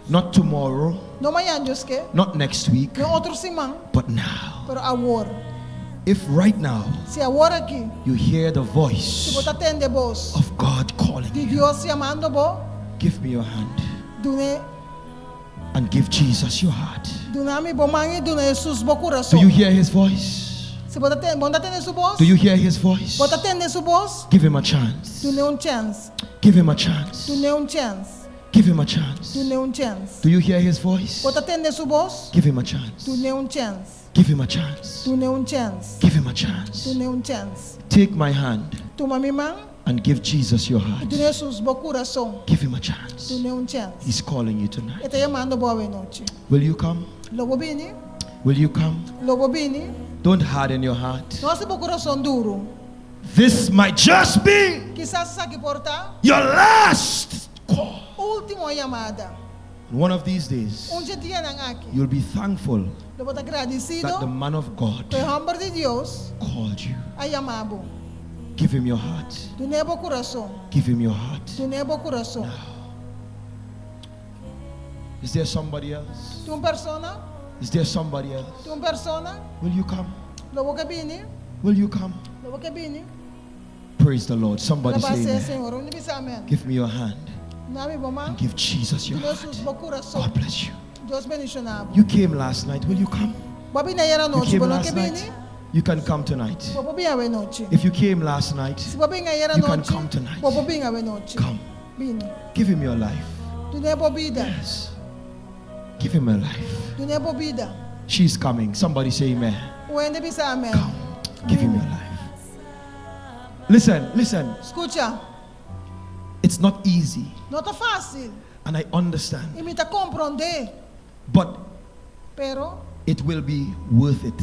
Not tomorrow, Não amanhã Deus quer, not next week, não outro semana, but now. pero agora. If right now Se agora aqui, you hear the se voice você atende a voz of God calling de you, Deus chamando bo, give me your hand dune and give Jesus your heart. dunami bo mangi dune Jesus bo Do coração. you hear his voice? Se você atende sua voz, Do you hear his voice? você atende sua voz, Give him a chance. dune chance, Give him a chance. dune chance. Give him a chance. Dune un chance. Do you hear his voice? Pode atender su voz? Give him a chance. Dune un chance. Give him a chance. Dune un chance. Give him a chance. Dune un chance. Take my hand Toma mi mão and give Jesus your heart. e dune sus bo coração. Give him a chance. Dune un chance. He's calling you tonight. Está chamando boa noite. Will you come? Lobo bini. Will you come? Lobo bini. Don't harden your heart. Nosso bo coração duro. This might just be Quizás saque porta. your last call. Última chamada. One of these days, Dia nang aqui. you'll be thankful Lobo tá agradecido. that the man of God Que o homem de Deus called you. a chamado. Give him your heart. Dune bo coração. Give him your heart. Dune bo coração. Is there somebody else? Tu persona. Is there somebody else? Tu persona. Will you come? Lobo que bini. Will you come? Lobo que bini. Praise the Lord. Somebody say amen. Senhor, onde bisa amen. Give me your hand Nami bo man. and give Jesus your Deus heart. sus bo coração. God bless you. Deus bendicionado. You came last night. Will you come? Babi na era You noite, came bo não last que bini. night. You can come tonight. Bobo bem a noite. If you came last night, Se babi na era you can noite. come tonight. Bobo bem a noite. Come. Bini. Give him your life. Tu ne bo vida. Yes. Give him a life. Tu ne bo vida. She's coming. Somebody say amen. Onde bisa amen. Come. Give him your life. Listen, listen. Escucha. It's not easy. Não tá fácil. And I understand. E me tá compreender. But Pero it will be worth it.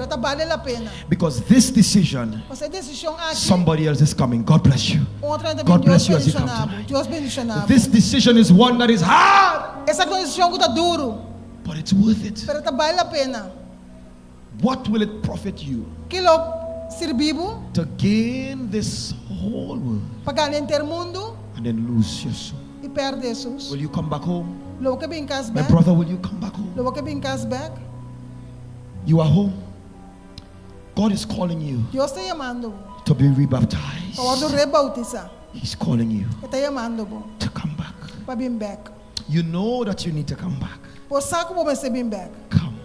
tá vale a pena. Because this decision, Você decisão aqui. somebody else is coming. God bless you. Outra também God Deus bless you as you come bendicionado. tonight. Deus bendicionado. This decision is one that is hard, Essa decisão tá duro. but it's worth it. Pero tá vale a pena. What will it profit you Kilo servibo. to gain this whole world Pagar em mundo. and then lose your soul? E perde Jesus. Will you come back home? Logo que bem cas My back. brother, will you come back home? Logo que bem cas back. You are home. God is calling you Deus está chamando. to be rebaptized. Para o rebautizar. He's calling you Está chamando bo. to come back. Para bem back. You know that you need to come back. Por saco vou ser bem back. Come.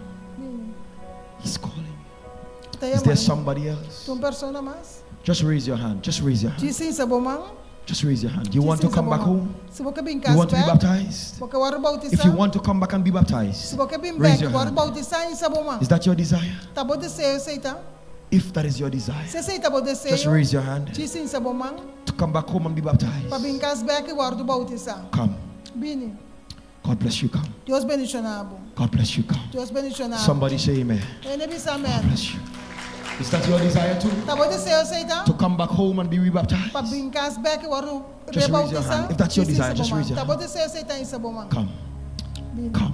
He's calling you. Está Is there chamando. somebody else? Tu persona mais. Just raise your hand. Just raise your hand. Disse isso bom man. Just raise your hand. You want to come back home? Se você bem You cas want to be back. baptized? Porque o rebautizar. If you want to come back and be Se baptized, você bem raise back, your o hand. rebautizar isso bom man. Is that your desire? Tá bom desejo, aceita? If that is your desire, Se aceita bom just desejo. raise your hand Disse isso bom man. to come back home and be Para baptized. bem cas back e o rebautizar. Come. Bini. God bless you. Come. Deus bendicionado. God bless you. Come. Deus bendicionado. Somebody say amen. Ele bisa God amen. bless you. Is that your desire too? Tá bom desejo, aceita? To come back home and be rebaptized? Para bem cas back e o Just raise your hand. rebautizar. If that's your Disse desire, isso just bom raise man. your Tá bom hand. desejo, aceita isso bom man. Come. Bini. Come.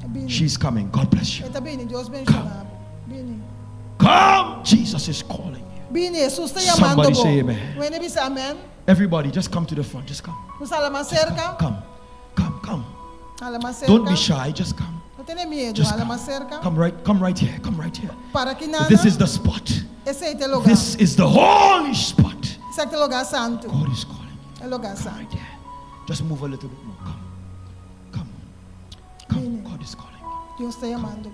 Bini. She's coming. God bless you. Está bem, Deus bendicionado. Bini. Come. Jesus is calling you. Bini, Jesus está chamando. Somebody say amen. When bisa amen. Everybody, just come to the front. Just come. Nos ala mais cerca. Come. Come. Come. Ala mais cerca. Don't be shy. Just come. Não tenha medo. Just Ala come. mais cerca. Come right here. Come right here. Para que nada. This is the spot. Esse é o lugar. This is the holy spot. Esse é o lugar santo. God is calling you. É o lugar Come santo. right here. Just move a little bit more. Come. Come. Come. God is calling you. Deus está chamando.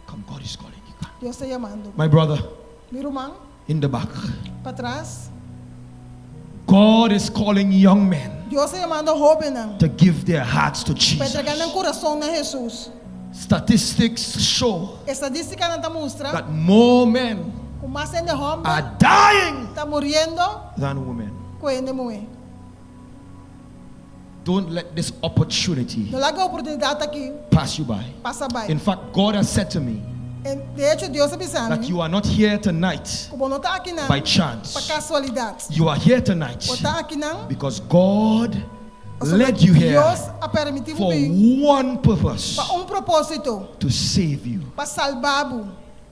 Come. God is calling you. Come. Deus está chamando. My brother, Meu irmão, in the back. para trás. God is calling young men Deus está chamando jovem to give their hearts to para entregar no Jesus. coração a Jesus. Statistics show Estadística não mostra that more men que mais de homem are dying está morrendo than women. que de mulher. Don't let this opportunity Não larga a oportunidade aqui. pass you by. Passa bem. In fact, God has said to me De hecho, Deus está that pensando you are not here tonight como não está aqui não. by Para chance. casualidade. You are here tonight Ou está aqui não. because God led you here Deus a permitiu for vir one purpose, para propósito, to save you. para salvar-o.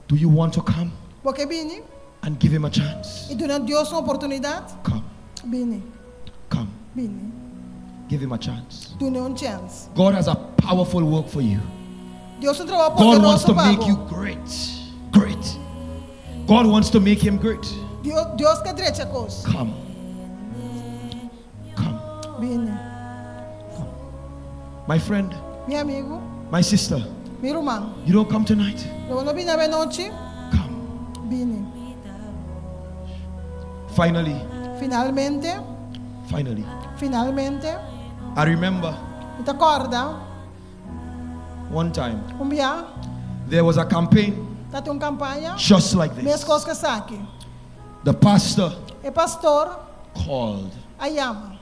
Do you want to come Porque vini and give him a chance? e durante Deus uma oportunidade, Come, vini, come, vini, give him a chance. dune chance. God has a powerful work for you. Deus um trabalho God wants to poderoso make para you você. great. Great. God wants to make him great. Deus quer direito a coisa. Come. Come. Vini, My friend, meu amigo, my sister, meu irmão, you don't come tonight? eu não vim na noite, Come. vini. Finally, Finalmente, finally, finalmente, I remember Te acorda? one time Dia, there was a campaign tati campanha, just like mes this. coisas que aqui. The pastor E pastor, called, a llama.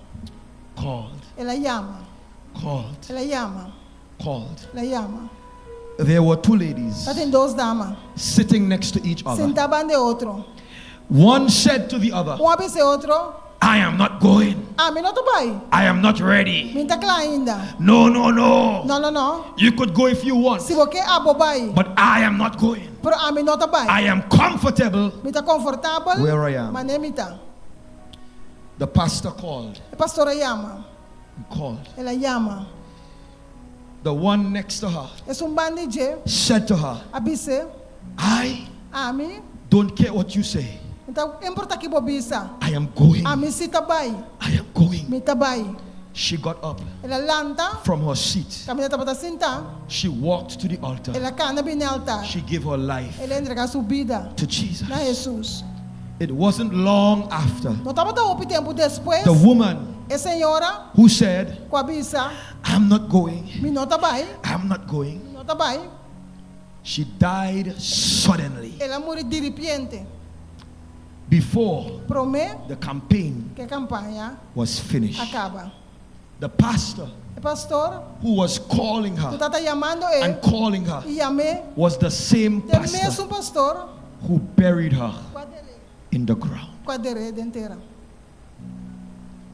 called, Ela llama. called, Ela llama. called. Ela llama. There were two ladies Tá tem duas damas. sitting next to each other. Sentaban de outro. One said to the other, Disse outro. I am not going. Mi não tô bem. I am not ready. Mi tá lá ainda. No, no, no. Não, não, não. You could go if you want, Se você abo bem. but I am not going. Pero mi não tá bem. I am comfortable. Mi tá confortável. Where I am. Mas nem mi tá. The pastor called, A pastora llama. called. Ela llama. The one next to her É bandije. said to her, Abise. I Ami. don't care what you say. Então, importa que bobisa. I am going. Ami si tá bem. I am going. Mi tá bem. She got up Ela lanta. from her seat. Caminhata para sentar. She walked to the altar. Ela cana bem altar. She gave her life Ela entrega sua vida to Jesus. na Jesus. It wasn't long after Não estava tão tempo depois. the woman A senhora who said, com a bisa, I'm not going. mi não tá bem. I'm not going. Não tá bem. She died suddenly Ela morre de repente. before Promete the campaign que a campanha was finished. acaba. The pastor O pastor, who was calling tu her tá chamando ele and calling her e amei. was the same O pastor mesmo pastor who buried her com in the ground. a direita inteira.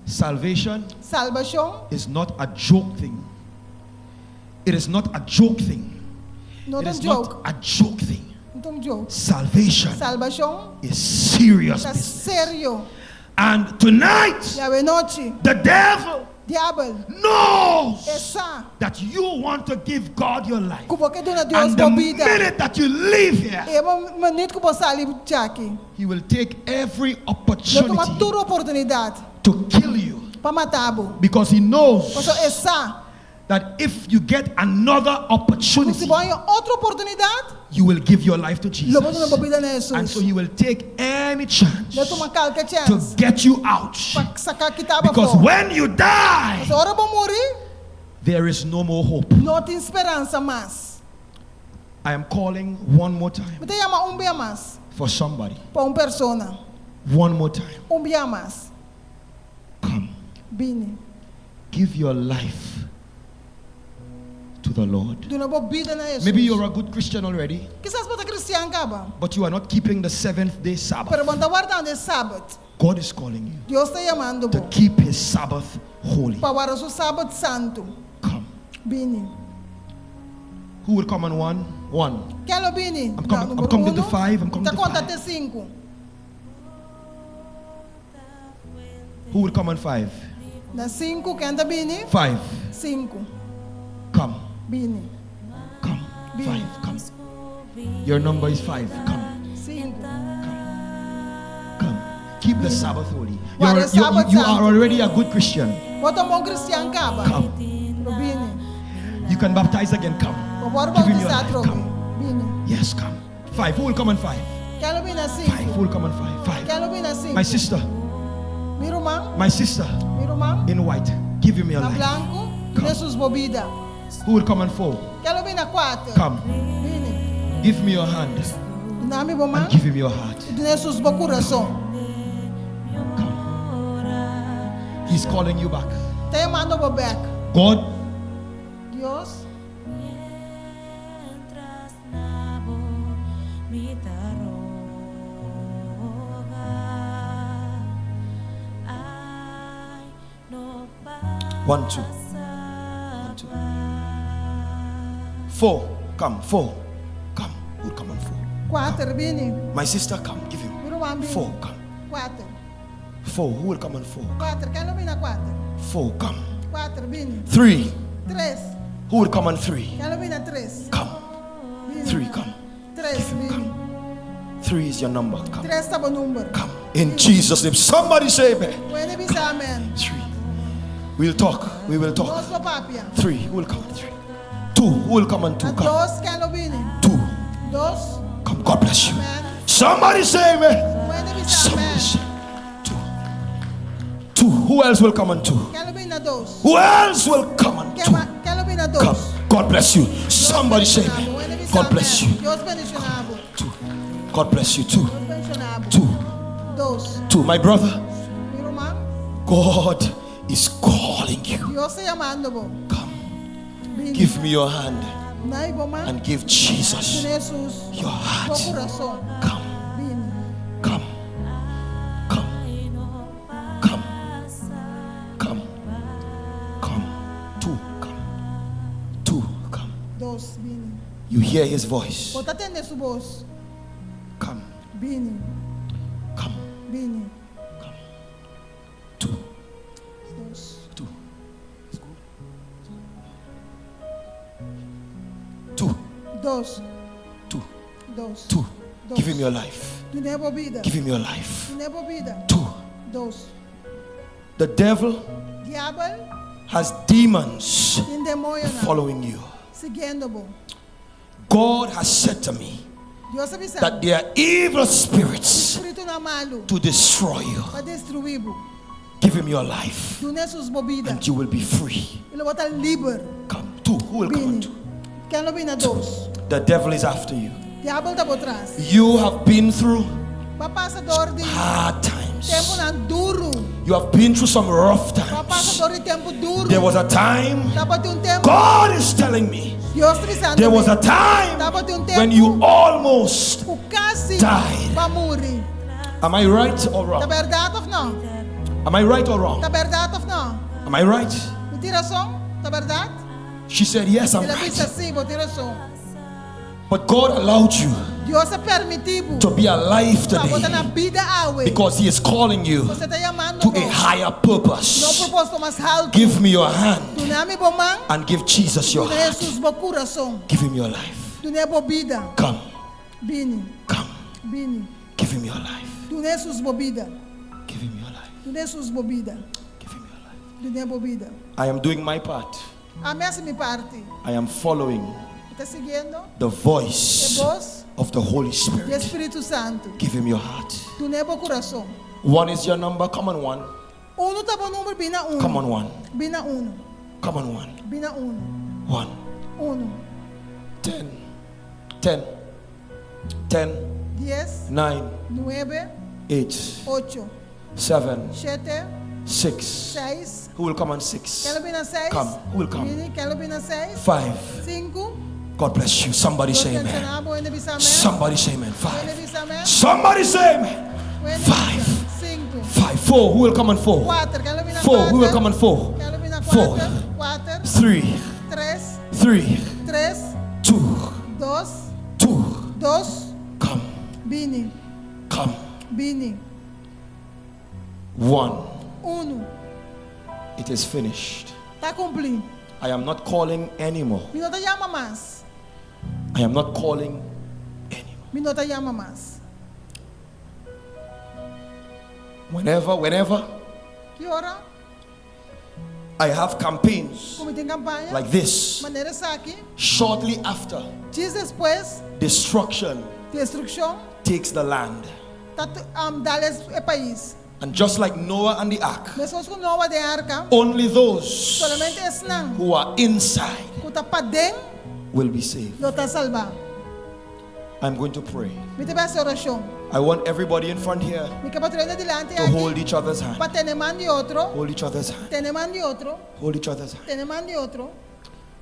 Salvation Salvação is not a joke thing. It is not a joke thing. não It é is joke. not a joke thing. Não é joke. Salvation Salvação is serious está business. sério. And tonight, E a noite, the devil diabo, knows essa that you want to give God your life. como que dona Deus And the bobida. minute that you leave here, E uma manito que você ali aqui. he will take every Não toma opportunity toda oportunidade to kill you. para matá-lo. Because he knows Porque essa, that if you get another se opportunity, põe outra oportunidade, you will give your life to lo boto na Jesus. bobida na And so Jesus. he will take any chance Não toma qualquer to chance get you out. para sacar que estava Because fora. when you die, Se a hora vou morrer, there is no more hope. não tem esperança mais. I am calling one more time Me te chama dia mais for somebody. para uma pessoa. One more time. Dia mais. Come. Bine. Give your life to the Lord. Do na bobida na Jesus. Maybe you're a good Christian already, Quizás você é cristiano acaba. but you are not keeping the seventh day Pero Sabbath. quando está guardando o sábado, God is calling you Deus está chamando to keep his Sabbath holy. para guardar o sábado santo. Come. Bine. Who will come on one? One. Quero bine. I'm coming to five. I'm coming Tá to conta five. até 5. Who will come on five? Na 5, quem está bine? Five. 5. Come. Bine. Come. Five. Come. Your number is five. Come. 5. Come. Keep the Sabbath holy. Guarda o sábado You are santo. already a good Christian. Bota um bom cristiano acaba. Come. Pero bine. You can baptize again. Come. Bora Give him your bautizar life. troco. Come. Bine. Yes, come. Five. Who will come on five? Quero bine na Five. 5. Who will come on five? Five. Quero bine na 5. My sister. Mi irmão, My sister mi irmão, in white. Give him your na life. blanco, Come. Jesus bobida. Who will come on four? Quero bine na 4. Come. Bine. Give me your hand Na mi bom and give him your heart. Jesus bo coração. He's calling you back. Te chamando bo back. God, Deus, Mientras nabo mi taroga, ay, no 1, 2, 1, 2. 4. Come. 4. Come. Who will come on 4? 4 bine. My sister, come. Give him. Mi irmão bine. 4. Come. 4. 4. Who will come on 4? 4, quero bine na 4. 4. Come. 4 bine. 3. 3, Who will come on 3? quero bine na 3. Come. Bine. 3. Come. 3 bine. Come. 3 is your number. Come. 3 está bom número. Come. In Jesus' name. Somebody say amen. Pwede bisa amen. 3. We'll talk. We will talk. Dos po papia. 3. Who will come on 3? 2. Who will come on 2? A Come. dos, quero bine. 2. Dos, Come. God bless you. amen. Somebody say amen. Pwede bisa Somebody amen. say 2. 2. Who else will come on two? Who else will come on two? Come. God bless you. Somebody say amen. God bless you. Two. God bless you. Two. Two. My brother, God is calling you. Come. Give me your hand and give Jesus your heart. Come. Come. Come. Come. Come. Come. Two. Come. Two. Come. You hear his voice. Come. Come. Come. Two. Two. Two. Two. Two. Give him your life. Give him your life. Two. The devil has demons following you. God has said to me that there are evil spirits to destroy you. Give him your life and you will be free. Come. Two. Who will come on two? The devil is after you. You have been through hard times. You have been through some rough times. There was a time, God is telling me, there was a time when you almost died. Am I right or wrong? Am I right or wrong? Am I right? She said, yes, I'm right. But God allowed you to be alive today because he is calling you to a higher purpose. Give me your hand and give Jesus your heart. Give him your life. Come. Come. Give him your life. Give him your life. Give him your life. I am doing my part. I am following the voice of the Holy Spirit. Give him your heart. One is your number. Come on, one. Come on, one. Come on, one. One. 10. 10. 10. 9. 8. 7. 6. Who will come on 6? Come. Who will come? 5. God bless you. Somebody say amen. Somebody say amen. 5. Somebody say amen. 5. 5. 4. Who will come on 4? 4. Who will come on 4? 4. 3. 3. 2. 2. Come. Come. 1. It is finished. I am not calling anymore. I am not calling anymore. Whenever I have campaigns like this, shortly after destruction takes the land. And just like Noah and the ark, only those who are inside will be saved. I'm going to pray. I want everybody in front here to hold each other's hand. Hold each other's hand. Hold each other's hand.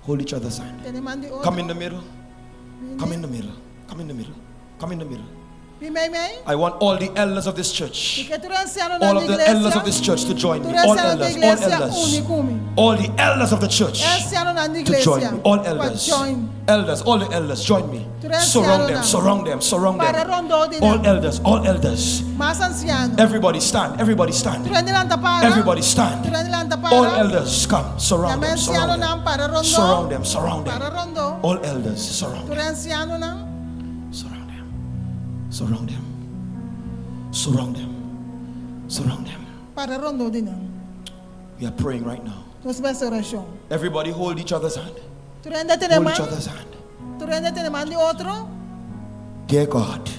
Hold each other's hand. Come in the middle. Come in the middle. Come in the middle. Come in the middle. I want all the elders of this church, all of the elders of this church to join me. All elders, all the elders of the church to join me. All elders, all the elders, join me. Surround them, surround them, surround them. All elders, everybody stand, everybody stand, everybody stand. All elders, come, surround them, surround them, surround them, surround them. All elders, surround them. Surround them. Surround them. Surround them. We are praying right now. Everybody hold each other's hand. Hold each other's hand. Dear God,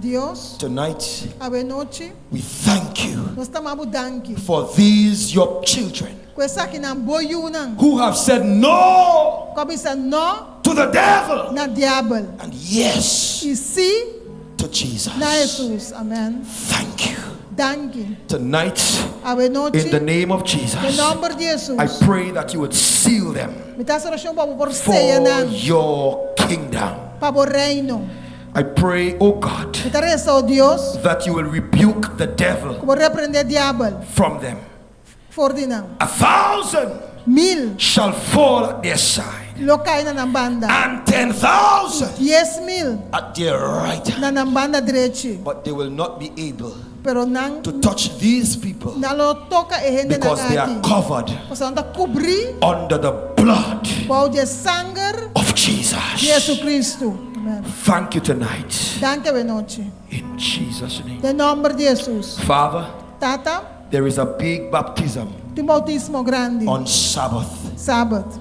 Dios, tonight ave noche, we thank you nós estamos dando for these your children coisa que não boiunam, who have said no como isso não to the devil na diabo, and yes e sim to Jesus. na Jesus, amém. Thank you. Danke, Tonight, ave noche, in the name of Jesus, em nome de Jesus, I pray that you would seal them me dá oração para por for ceia não, your kingdom. para o reino. I pray, oh God, Me dá rezar Deus, that you will rebuke the devil como repreender diabo, from them. for de não. 1,000 shall fall at their side, Lo cai na banda, and 10,000 10,000 at their right hand, na banda direita, but they will not be able pero não to touch these people não lo toca e gente na because they are aqui. covered Você anda cobrir under the blood com o sangue of de Jesus Jesus. Cristo. Amém. Thank you tonight, Danke a noite. in Jesus' name. Em nome de Jesus. Father, Tata, there is a big baptism tem bautismo grande. on Sabbath. Sábado.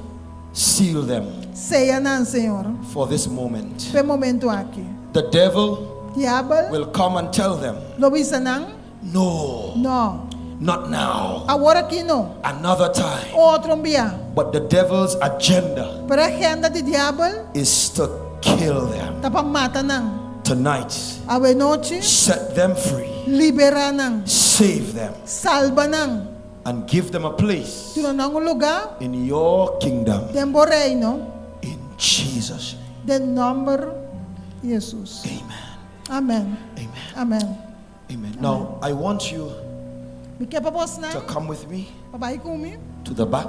Seal them Ceia não, Senhor. for this moment. Foi momento aqui. The devil Diabo, will come and tell them, lo bisa não? no, Não. not now, Agora aqui não. another time. Outro dia. But the devil's agenda Para a agenda de diabo, is to kill them. tá para matar não. Tonight, A noite, set them free, libera não. save them, Salva não. and give them a place Tu não lugar, in your kingdom. tem bom reino. In Jesus' name. De nome de Jesus. Amen. Amém. Amen. Amém. Amen. Now, I want you Me quer para você, to come with me Papai comigo. to the back.